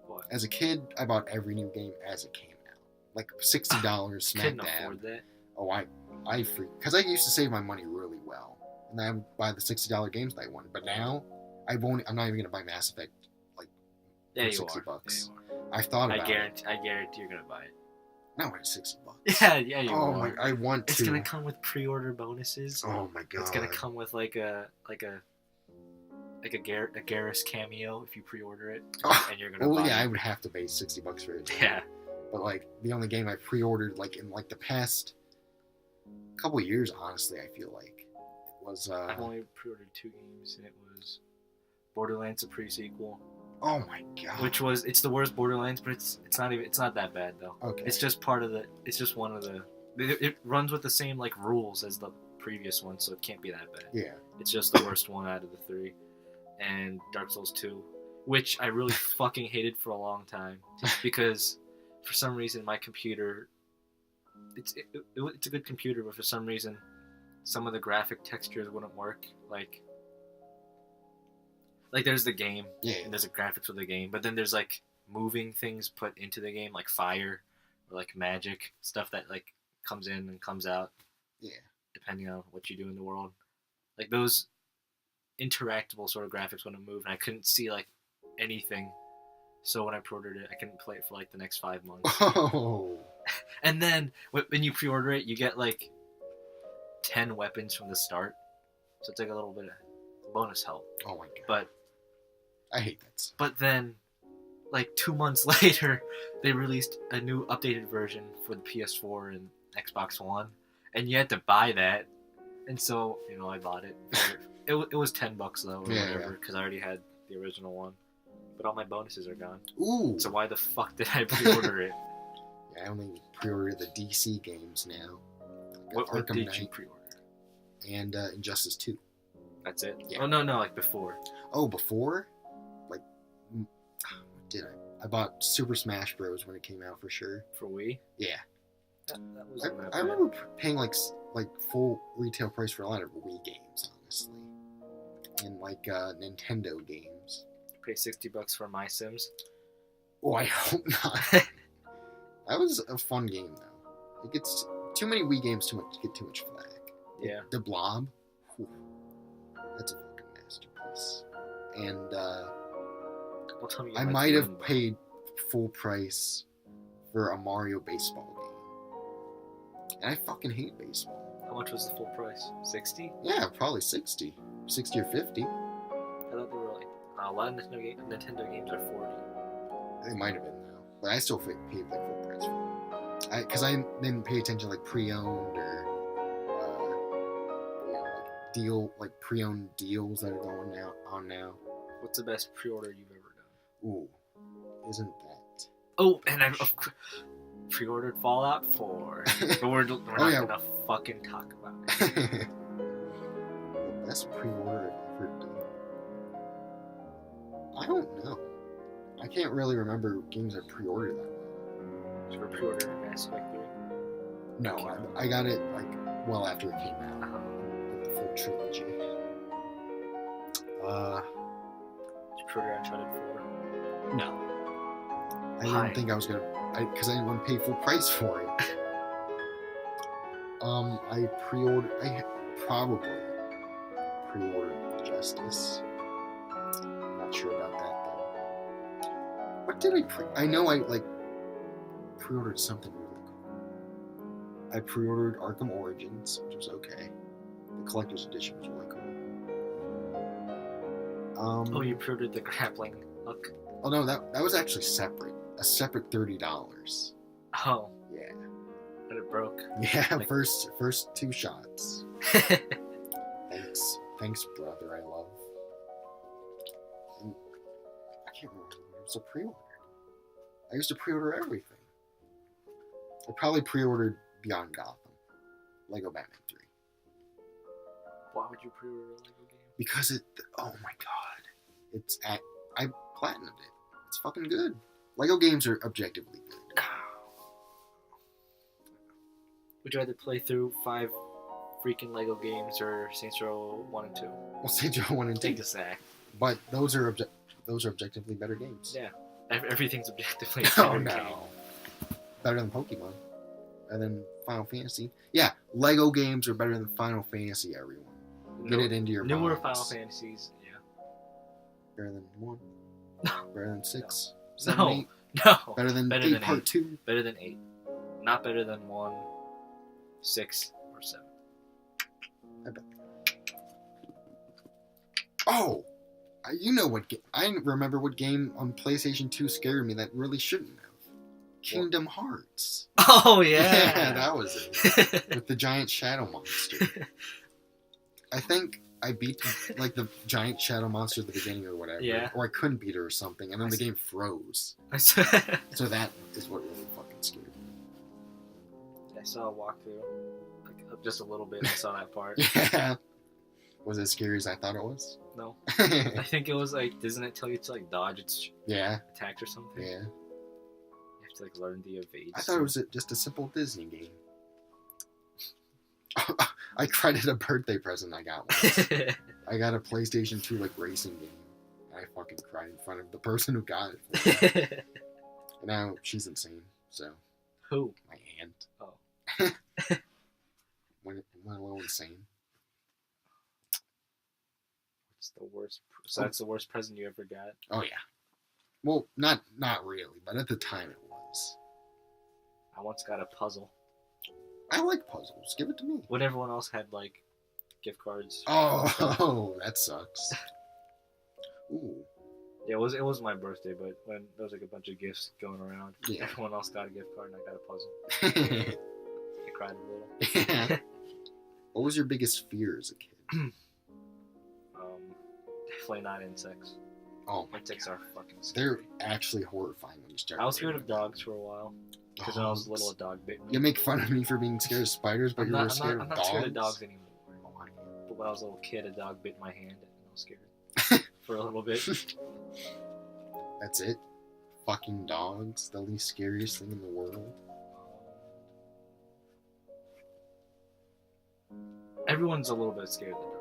What? As a kid, I bought every new game as it came out, like $60 smack Couldn't dab. afford that. Oh, I freak because I used to save my money really well, and I would buy the $60 games that I wanted. But now, I'm not even gonna buy Mass Effect like Yeah, for you $60. are. Yeah, you are. I've thought about it. I guarantee you're gonna buy it. Not when it's $60. Yeah, you Oh are. my! I want to. It's gonna come with pre-order bonuses. Oh my god! It's gonna come with like a Garrus cameo if you pre-order it, and you're gonna. Well, buy yeah, it. I would have to pay $60 for it. Yeah. But like the only game I pre-ordered like in like the past couple years, honestly, I feel like was I've only pre-ordered 2 games, and it was Borderlands: The Pre-Sequel. Oh my god. It's the worst Borderlands, but it's not that bad though. Okay. It's just it's just one of the. It runs with the same like rules as the previous one, so it can't be that bad. Yeah. It's just the worst one out of the 3, and Dark Souls 2, which I really fucking hated for a long time, just because for some reason my computer. It's a good computer, but for some reason, some of the graphic textures wouldn't work. Like there's the game, and there's the graphics of the game, but then there's like moving things put into the game, like fire or like magic stuff that like comes in and comes out. Yeah. Depending on what you do in the world, like those interactable sort of graphics wouldn't move, and I couldn't see like anything. So when I pre-ordered it, I couldn't play it for like the next 5 months. Oh. And then when you pre-order it, you get like 10 weapons from the start, so it's like a little bit of bonus help. Oh my god. But I hate that. But then, like 2 months later, they released a new updated version for the PS4 and Xbox One, and you had to buy that. And so, I bought it. It was $10 though, or whatever, because I already had the original one. But all my bonuses are gone. Ooh. So why the fuck did I pre-order it? Yeah, I only pre-order the DC games now. What did you pre-order? And Injustice 2. That's it? Yeah. Oh, no, like before. Oh, before? Like, what did I? I bought Super Smash Bros. When it came out for sure. For Wii? Yeah. That wasn't that bad. I remember paying like full retail price for a lot of Wii games, honestly. And like Nintendo games. Pay $60 for My Sims? Oh, I hope not. That was a fun game though. It gets too many Wii games get too much flack. Yeah. The Blob. Whew, that's a fucking masterpiece. And Well, tell me I might have paid full price for a Mario baseball game. And I fucking hate baseball. How much was the full price? 60? Yeah, probably 60. 60 or 50. I thought they were like a lot of Nintendo games are 40. They might have been though, but I still paid like full price for them. Because I didn't pay attention to like pre-owned or pre-owned deals that are going on now. What's the best pre-order you've ever done? Ooh, isn't that? Oh, and I've pre-ordered Fallout 4, but we're not gonna fucking talk about it. The best pre-order I've ever done. I don't know. I can't really remember games I pre-ordered that way. Did you ever pre-order Mass Effect 3? No, I got it like well after it came out. Like the full trilogy. Did you pre-order Uncharted 4? No. I didn't think I was gonna, because I didn't want to pay full price for it. I probably pre-ordered Justice. I'm not sure about that though. What did I know I pre-ordered something really cool. I pre-ordered Arkham Origins, which was okay. The collector's edition was really cool. You pre-ordered the grappling hook? Oh no, that was actually separate. A separate $30. Oh. Yeah. But it broke. Yeah, first 2 shots. Thanks, brother. I love. And I can't remember what it was a pre-order. I used to pre-order everything. I probably pre-ordered Beyond Gotham, Lego Batman 3. Why would you pre-order a Lego game? Because oh my god, I platinumed it. It's fucking good. Lego games are objectively good. Would you rather play through 5 freaking Lego games or Saints Row 1 and 2? Well, Saints Row 1 and 2. Exactly. But those are objectively better games. Yeah. Everything's objectively Oh better no. game. Better than Pokemon. Better than Final Fantasy. Yeah, Lego games are better than Final Fantasy, everyone. Get it into your newer minds. Final Fantasies, yeah. Better than 1. No. Better than 6. No. 7, 8. No. Better than 8 than Part 8. 2. Better than 8. Not better than 1, 6, or 7. I bet. Oh! You know what game... I remember what game on PlayStation 2 scared me that really shouldn't have. Kingdom Hearts. Oh, yeah. Yeah, that was it. With the giant shadow monster. I think I beat like the giant shadow monster at the beginning or whatever. Yeah. Or I couldn't beat her or something, and then the game froze. So that is what really fucking scared me. I saw a walkthrough, like just a little bit. I saw that part. Yeah. Was it as scary as I thought it was? No. I think it was like, doesn't it tell you to like dodge its Yeah. attacks or something? Yeah. You have to like learn the evade. I thought it was just a simple Disney game. I cried at a birthday present I got once. I got a PlayStation 2 like racing game. And I fucking cried in front of the person who got it for me. And now she's insane, so. Who? My aunt. Oh. Went a little insane. What's the worst? So that's the worst present you ever got? Oh yeah. Well, not really, but at the time it was. I once got a puzzle. I like puzzles. Give it to me. When everyone else had like gift cards. Oh, that sucks. Ooh. Yeah, it was my birthday, but when there was like a bunch of gifts going around, Yeah. everyone else got a gift card and I got a puzzle. I cried a little. Yeah. What was your biggest fear as a kid? Definitely not insects. Oh my Insects God. are fucking scary. They're actually horrifying when you start. I was scared of dogs for a while. Because when I was little, a dog bit me. You make fun of me for being scared of spiders, but I'm you were scared I'm of not dogs? scared of dogs anymore. Oh, my But when I was a little kid, a dog bit my hand and I was scared for a little bit. That's it? Fucking dogs? The least scariest thing in the world? Everyone's a little bit scared of the dark.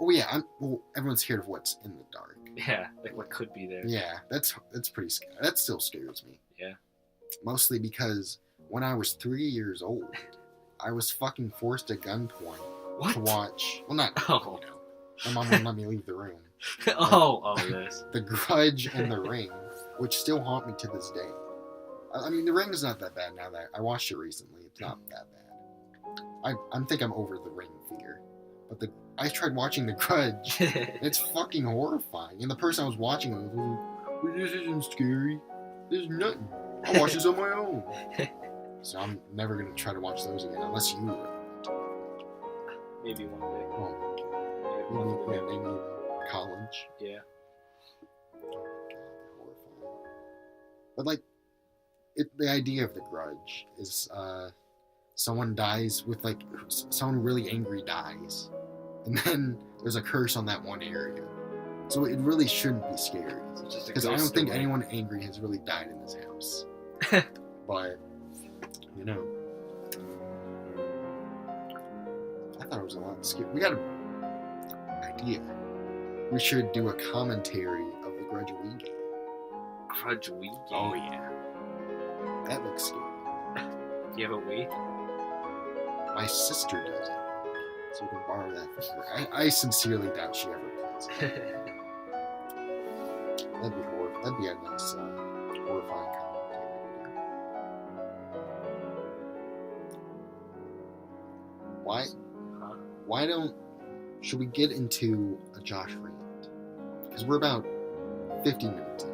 Oh yeah, everyone's scared of what's in the dark. Yeah, like what could be there. Yeah, that's pretty scary. That still scares me. Yeah. Mostly because when I was 3 years old, I was fucking forced at gunpoint What? to watch. Well, not. Oh. You know, my mom wouldn't let me leave the room. This. The Grudge and The Ring, which still haunt me to this day. I mean, The Ring is not that bad now that I watched it recently. It's not that bad. I think I'm over The Ring fear, but I tried watching The Grudge. It's fucking horrifying. And the person I was watching was like, well, this isn't scary. There's nothing. I'll watch this on my own. So I'm never going to try to watch those again unless you will. Maybe one day. Oh, maybe in college. Yeah. Oh, God, they're horrifying. But like, the idea of The Grudge is someone dies with like, someone really angry dies. And then there's a curse on that one area. So it really shouldn't be scary. Because I don't think anyone angry has really died in this house. But, you know. I thought it was a lot scary. We got an idea. We should do a commentary of the Grudge Wii game. Grudge Wii game? Oh, yeah. That looks scary. Do you have a Wii? My sister does it. So we can borrow that from her. I sincerely doubt she ever plays it. That'd be horrible. That'd be a nice, horrifying commentary to do. Why don't... Should we get into a Josh rant? Because we're about 50 minutes in.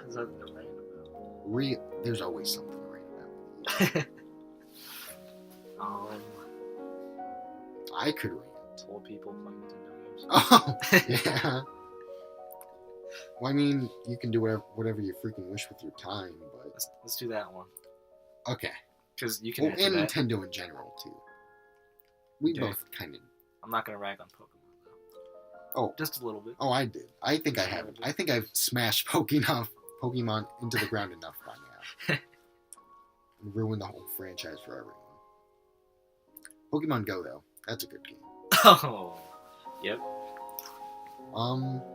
Is that the rant about? There's always something to rant about. I could rant. Old people playing Nintendo games. Oh, yeah. Well, I mean, you can do whatever you freaking wish with your time, but... Let's do that one. Okay. Because you can and answer that. Nintendo in general, too. We Okay. both kind of... I'm not going to rag on Pokemon, though. Oh. Just a little bit. Oh, I did. I think I have. I think I've smashed Pokemon into the ground enough by now. And ruined the whole franchise for everyone. Pokemon Go, though. That's a good game. Oh. Yep.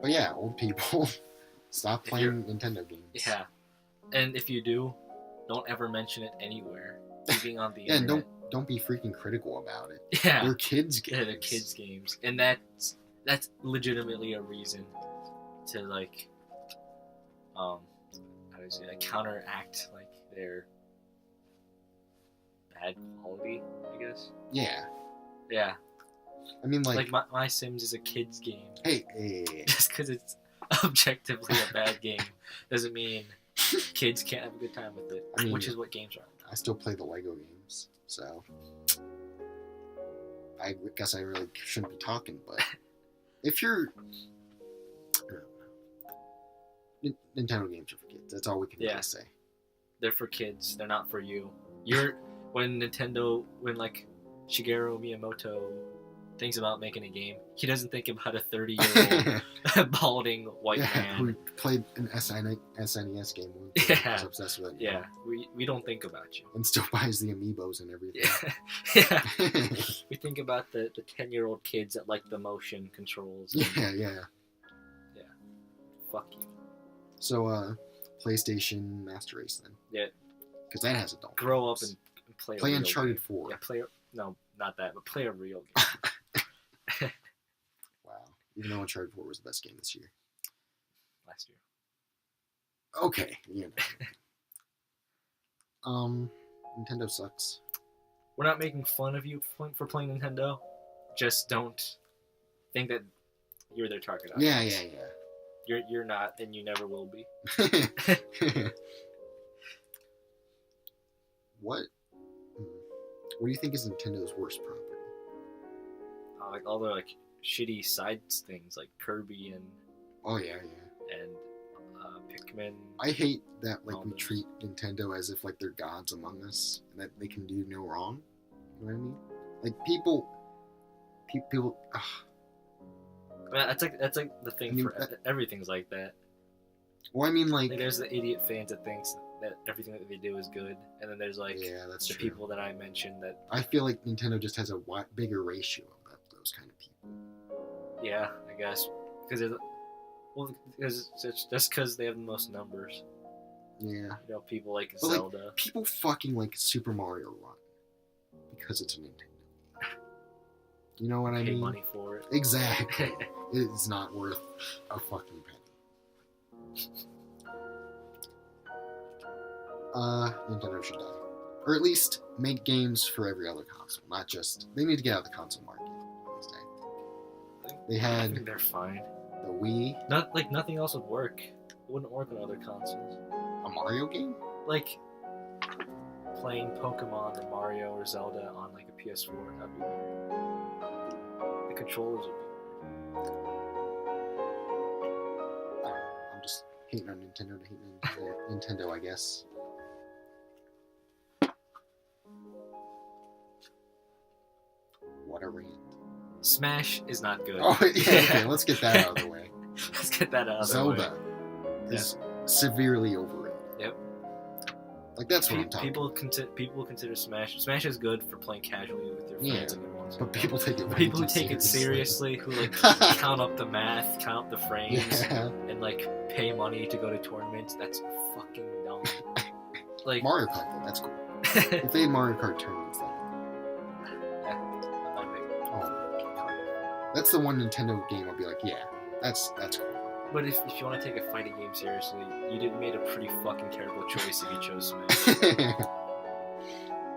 But yeah, old people, stop playing Nintendo games. Yeah. And if you do, don't ever mention it anywhere. Even on the Yeah, and internet. don't be freaking critical about it. Yeah. They're kids games. Yeah, they're kids games. And that's legitimately a reason to like how do you say, like counteract like their bad quality, I guess. Yeah. Yeah. I mean, like my Sims is a kids game. Hey. Just because it's objectively a bad game doesn't mean kids can't have a good time with it. I mean, which is what games are. I still play the Lego games, so. I guess I really shouldn't be talking, but if you're... Nintendo games are for kids. That's all we can really say. They're for kids. They're not for you. When like Shigeru Miyamoto thinks about making a game, he doesn't think about a 30-year-old balding white man who played an SNES game and was obsessed with it. Yeah, we don't think about you. And still buys the amiibos and everything. Yeah. We think about the 10-year-old kids that like the motion controls. Yeah. Fuck you. So, PlayStation Master Race then. Yeah. Because that has adult Grow games. up and play a Play real Uncharted game. 4. Yeah, no, not that, but play a real game. Wow. Even though Uncharted 4 was the best game this year. Last year. Okay, Nintendo sucks. We're not making fun of you for playing Nintendo. Just don't think that you're their target audience. Yeah. You're not, and you never will be. What do you think is Nintendo's worst property? Like all the like shitty side things like Kirby and Pikmin. I hate that we treat Nintendo as if like they're gods among us and that they can do no wrong. You know what I mean? Like people. That's like the thing everything's like that. Well, I mean, like there's the idiot fans that thinks that everything that they do is good, and then there's like that's the true. people that I mentioned that. I feel like Nintendo just has a bigger ratio of those kind of people. Yeah, I guess because they have the most numbers. Yeah. You know, people like Zelda. Like, people fucking like Super Mario Run because it's a Nintendo. You know what I mean? Pay money for it. Exactly. It's not worth a fucking penny. Nintendo should die. Or at least make games for every other console, not just... They need to get out of the console market. They had... I think they're fine. The Wii. Nothing else would work. It wouldn't work on other consoles. A Mario game? Like, playing Pokemon or Mario or Zelda on like a PS4, that'd be weird. The controllers would be weird. I'm just hating on Nintendo to hate Nintendo, I guess. What a rant. Smash is not good. Oh, yeah, okay, let's get that out of the way. Let's get that out of the way. Zelda is severely overrated. Yep. Like, that's what I'm talking about. People consider Smash... Smash is good for playing casually with your friends and your ones. But people take it People who take it seriously, who, like, count up the math, count up the frames, and, like, pay money to go to tournaments, that's fucking dumb. Like... Mario Kart, though, that's cool. If they had Mario Kart tournaments, then... That's the one Nintendo game I'll be like, yeah, that's cool. But if you want to take a fighting game seriously, you made a pretty fucking terrible choice if you chose Smash.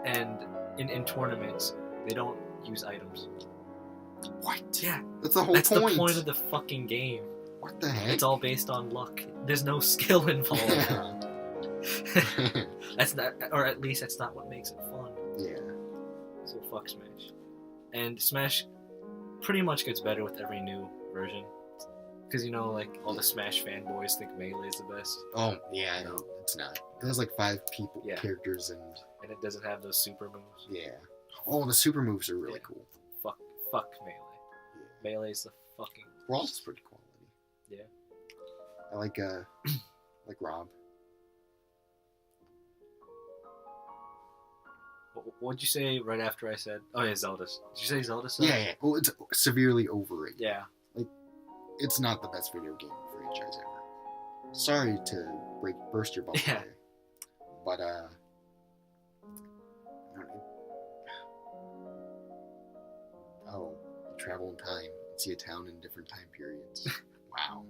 And in tournaments, they don't use items. What? Yeah. That's the whole point. That's the point of the fucking game. What the heck? It's all based on luck. There's no skill involved. Yeah. That's not, or at least that's not what makes it fun. Yeah. So fuck Smash. And Smash pretty much gets better with every new version. Because, you know, like, all the Smash fanboys think Melee is the best. Oh, yeah, I know. It's not. It has, like, 5 characters and... And it doesn't have those super moves. Yeah. Oh, the super moves are really cool. Fuck Melee. Yeah. Melee's the fucking... Brawl's pretty quality. Yeah. I like Rob. What'd you say right after I said... Oh, yeah, Zelda. Did you say Zelda? Yeah. Well, it's severely overrated. Yeah. Like, it's not the best video game franchise ever. Sorry to burst your bubble there. But, I don't know. Oh, you travel in time and see a town in different time periods. Wow.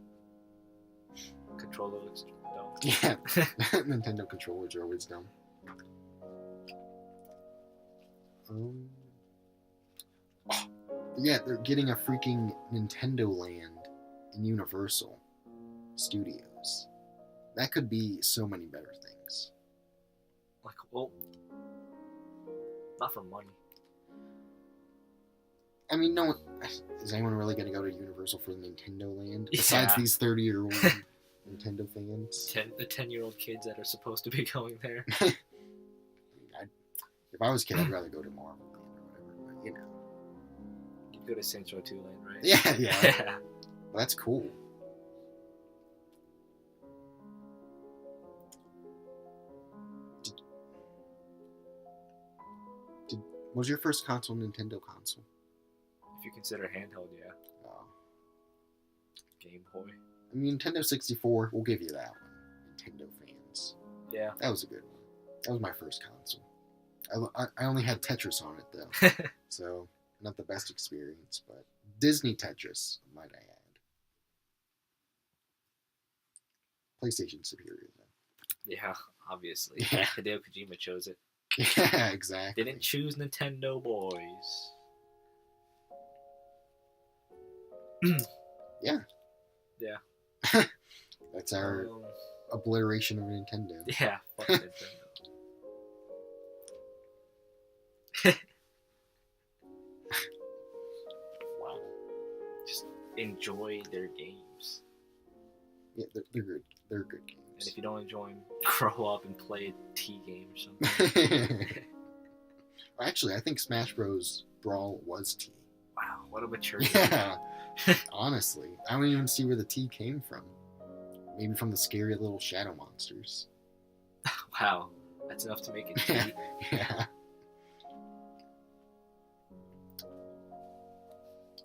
Controller looks dumb. Yeah. Nintendo controllers are always dumb. Yeah, they're getting a freaking Nintendo Land in Universal Studios. That could be so many better things. Like, well, not for money. I mean, no one... Is anyone really going to go to Universal for Nintendo Land? Yeah. Besides these 30-year-old Nintendo fans? The 10-year-old kids that are supposed to be going there. If I was a kid, I'd rather go to Marvel Land or whatever, but, you know. You'd go to Saints Row 2 Land, right? Yeah. Well, that's cool. What was your first console, Nintendo console? If you consider handheld, yeah. Oh. Game Boy. I mean, Nintendo 64, we'll give you that one. Nintendo fans. Yeah. That was a good one. That was my first console. I only had Tetris on it, though. So, not the best experience, but Disney Tetris, might I add. PlayStation superior, though. Yeah, obviously. Yeah. Hideo Kojima chose it. Yeah, exactly. Didn't choose Nintendo boys. Yeah. Yeah. That's our obliteration of Nintendo. Yeah, fuck Nintendo. Wow. Just enjoy their games. Yeah, they're good. They're good games. And if you don't enjoy them, grow up and play a T game or something. Actually, I think Smash Bros. Brawl was T. Wow, what a mature Yeah. Honestly, I don't even see where the T came from. Maybe from the scary little shadow monsters. Wow, that's enough to make it T. Yeah.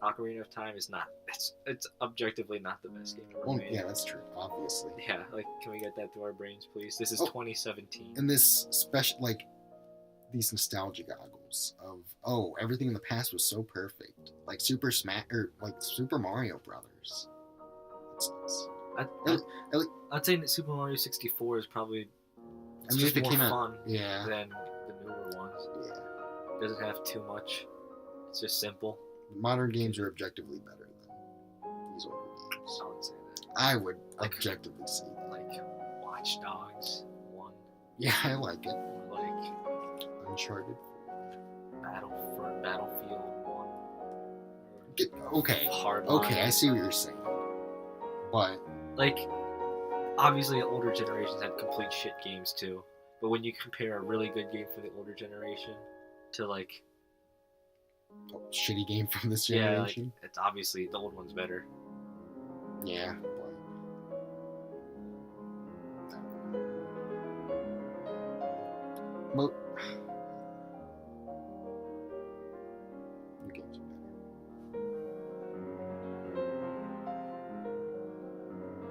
Ocarina of Time is not. It's objectively not the best game ever Well, made. yeah, that's true. Obviously. Yeah, like, can we get that through our brains, please? This is 2017. And this special, like, these nostalgia goggles of, everything in the past was so perfect. Like Super Mario Brothers. I'd say that Super Mario 64 is probably if it more came out, fun yeah, than the newer ones. Yeah. Doesn't have too much. It's just simple. Modern games are objectively better than these older games. I would say that. I would objectively say that. Like Watch Dogs 1. Yeah, I like it. Or like Uncharted. Battlefield 1. Okay. Hardline. Okay, I see what you're saying. But like, obviously, older generations had complete shit games too. But when you compare a really good game for the older generation to like shitty game from this yeah, generation. like, it's obviously the old one's better. Yeah. Well, new games are better.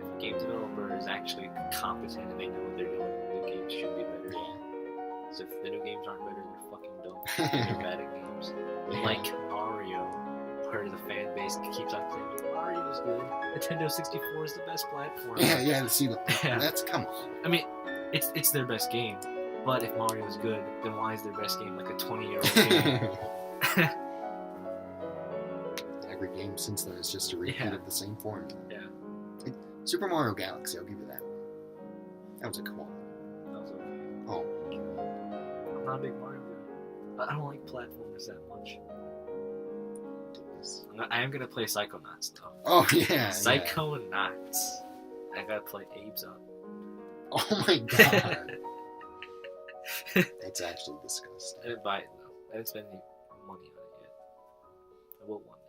If a game developer is actually competent and they know what they're doing, new games should be better. Because if the new games aren't better, they're fucking dumb. They're bad at games. Yeah. Like Mario, part of the fan base keeps on saying Mario's good. Nintendo 64 is the best platform. Yeah. See, Yeah. that's come on. I mean, it's their best game. But if Mario's good, then why is their best game like a 20-year-old game? Every game since then is just a repeat of the same formula. Yeah. Like, Super Mario Galaxy, I'll give you that one. That was a quality. That was okay. Oh. I'm not a big Mario guy. I don't like platformers that much. I am gonna play Psychonauts though. Oh yeah. Psychonauts. I gotta play Abe's Up. Oh my god. That's actually disgusting. I didn't buy it though. I didn't spend any money on it yet. I will one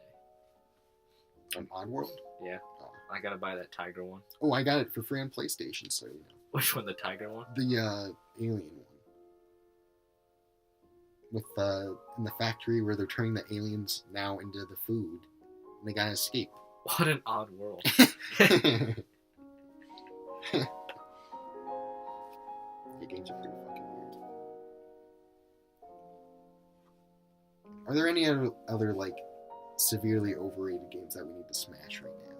day. On Oddworld? Yeah. Oh. I gotta buy that tiger one. Oh, I got it for free on PlayStation, so you know. Which one? The tiger one? The alien one. With in the factory where they're turning the aliens now into the food, and they gotta escape. What an odd world. The games are pretty fucking weird. Are there any other like severely overrated games that we need to smash right now?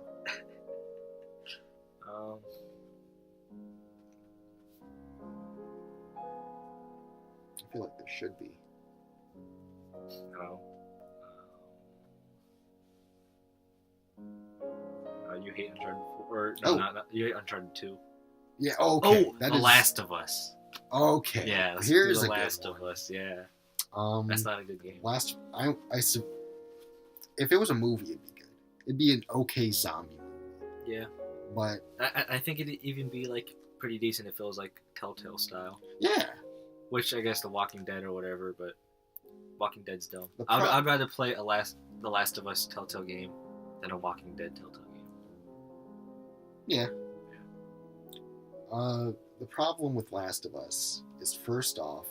I feel like there should be. No. You hate Uncharted 4? Or, no, not, you hate Uncharted 2. Yeah, okay. Oh, The Last of Us. Okay. Yeah, let's here's do a The Last good of one. Us, yeah. That's not a good game. I if it was a movie, it'd be good. It'd be an okay zombie movie. Yeah. But I think it'd even be like pretty decent if it was like Telltale style. Yeah. Which I guess The Walking Dead or whatever, but Walking Dead's dumb. The I'd rather play The Last of Us Telltale game than a Walking Dead Telltale game. Yeah. The problem with Last of Us is, first off,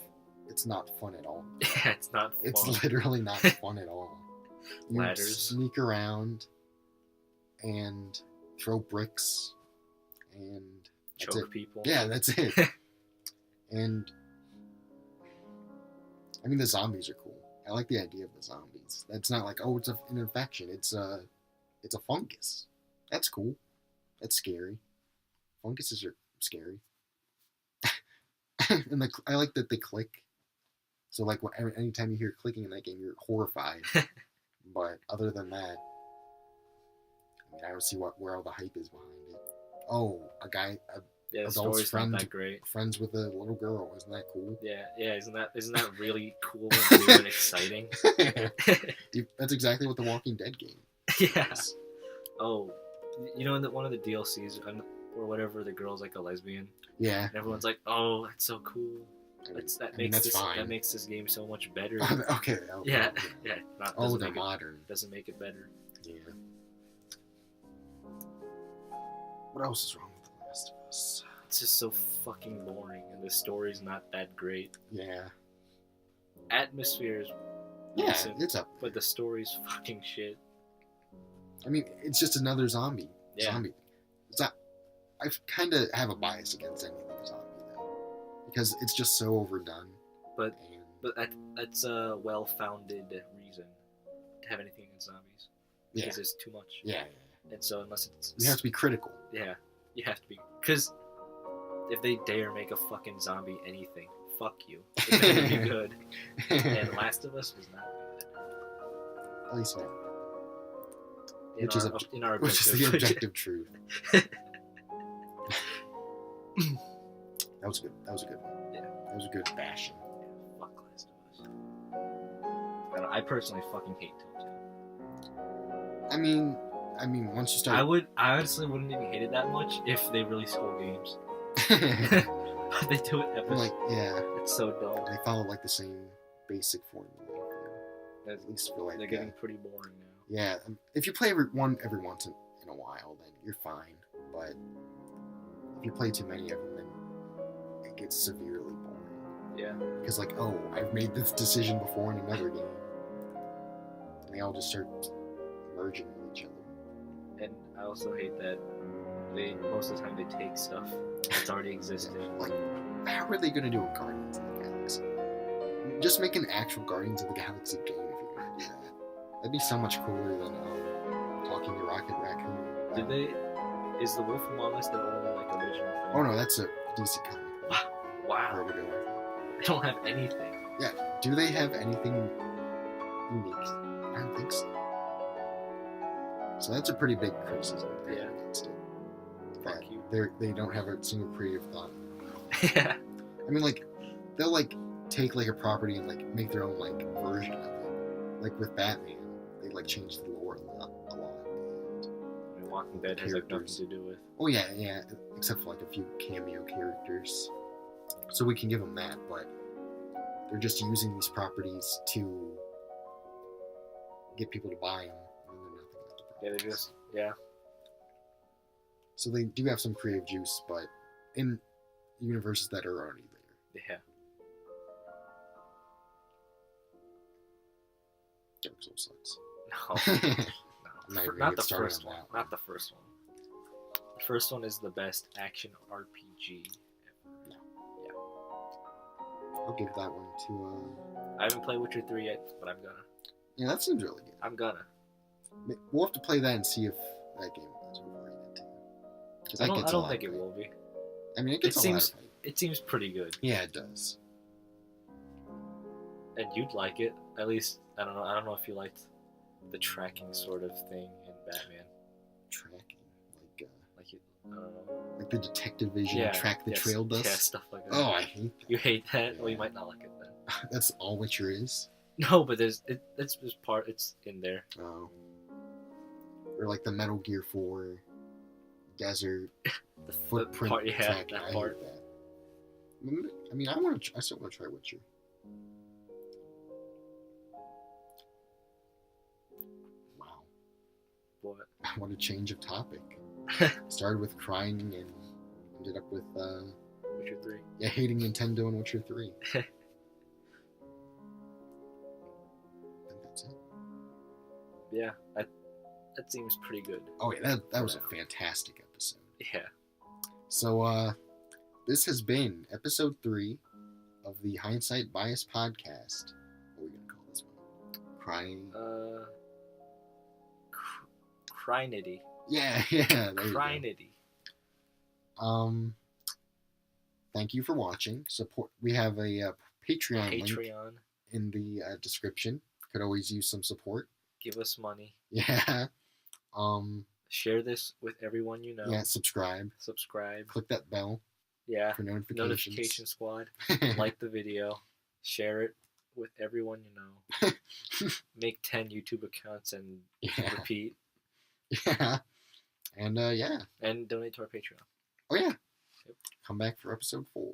it's not fun at all. Yeah, it's not fun. It's literally not fun at all. You Ladders. sneak around and throw bricks and that's Choke it. people. Yeah, that's it. And I mean, the zombies are cool. I like the idea of the zombies. That's not like, oh, it's an infection. It's a fungus. That's cool. That's scary. Funguses are scary. And I like that they click. So like anytime you hear clicking in that game, you're horrified. But other than that, I mean, I don't see where all the hype is behind it. Oh, Yeah, the adult's story's not that great. friends with a little girl. Isn't that cool? Yeah, isn't that really cool and new and exciting? That's exactly what the Walking Dead game Yeah. is. Oh, you know, in one of the DLCs or whatever, the girl's like a lesbian. Yeah. And everyone's like, "Oh, that's so cool." That's That makes this game so much better. Okay. Yeah. They're modern. Doesn't make it better. Yeah. What else is wrong with The Last of Us? It's just so fucking boring, and the story's not that great. Yeah. Atmosphere is Yeah, decent, it's up. but the story's fucking shit. I mean, it's just another zombie. Yeah. Zombie. I kind of have a bias against anything zombie though, because it's just so overdone. But that's a well-founded reason to have anything against zombies. Yeah. Because it's too much. Yeah. And so unless it's... You have to be critical. Yeah, you have to be. Because if they dare make a fucking zombie anything, fuck you. It better be good. And Last of Us was not good. At least now. In our Which is the objective truth. That was good. That was a good one. Yeah. That was a good bashing. Yeah, fuck Last of Us. I personally fucking hate Telltale. I mean, once you start... I honestly wouldn't even hate it that much if they released whole games. But they do it episodes. Like, yeah. It's so dumb. They follow like the same basic formula. At least for like... They're getting pretty boring now. Yeah, if you play every once in a while, then you're fine. But if you play too many of them, then it gets severely boring. Yeah. Because like, oh, I've made this decision before in another game. And they all just start merging with each other. And I also hate that most of the time they take stuff that's already existed. Like, how are they going to do a Guardians of the Galaxy? Just make an actual Guardians of the Galaxy game if you're going to do that. That'd be so much cooler than talking to Rocket Raccoon. Is The Wolf Among Us their only like original thing? Oh no, that's a DC comic. Wow. Vertigo. They don't have anything. Yeah. Do they have anything unique? I don't think so. So that's a pretty big criticism against it. Fuck you. They don't have a single creative thought. Yeah. I mean, like, they'll like take like a property and like make their own like version of it. Like with Batman, they like changed the lore a lot. And Walking Dead has like nothing to do with. Oh yeah, except for like a few cameo characters. So we can give them that, but they're just using these properties to get people to buy them. And they're nothing but the properties. Yeah. So they do have some creative juice, but in universes that are already there. Yeah. Dark Souls sucks. No. Not the first one. Not the first one. The first one is the best action RPG ever. No. Yeah. I'll give that one to I haven't played Witcher 3 yet, but I'm gonna. Yeah, that seems really good. I'm gonna. We'll have to play that and see if that game is overrated too. Because I don't think it will be. I mean, it gets a lot of hype. It seems pretty good. Yeah, it does. And you'd like it. At least, I don't know. I don't know if you liked the tracking sort of thing in Batman. Tracking? I don't know. Like the detective vision, track the trail dust? Yeah, stuff like that. Oh, I hate that. You hate that? Yeah. Well, you might not like it then. That's all Witcher is? No, but it's part. It's in there. Oh. Or like the Metal Gear 4 desert The footprint part, yeah, track. that I part. hate that. I mean, I still want to try Witcher. Wow. What? What a change of topic. Started with crying and ended up with Witcher 3. yeah, hating Nintendo and Witcher 3. I think that's it. Yeah, that seems pretty good. Oh yeah, that was a fantastic episode. Yeah. So this has been episode 3 of the Hindsight Bias Podcast. What are we gonna call this one? Crying. Crynity. Yeah, there you go. Crynity. Thank you for watching. Support. We have a Patreon link Patreon. in the description. Could always use some support. Give us money. Yeah. Share this with everyone you know. Yeah. Subscribe. Click that bell Yeah. for notifications. Notification squad. Like the video. Share it with everyone you know. Make 10 YouTube accounts and repeat. Yeah. And yeah. And donate to our Patreon. Oh yeah. Yep. Come back for episode 4.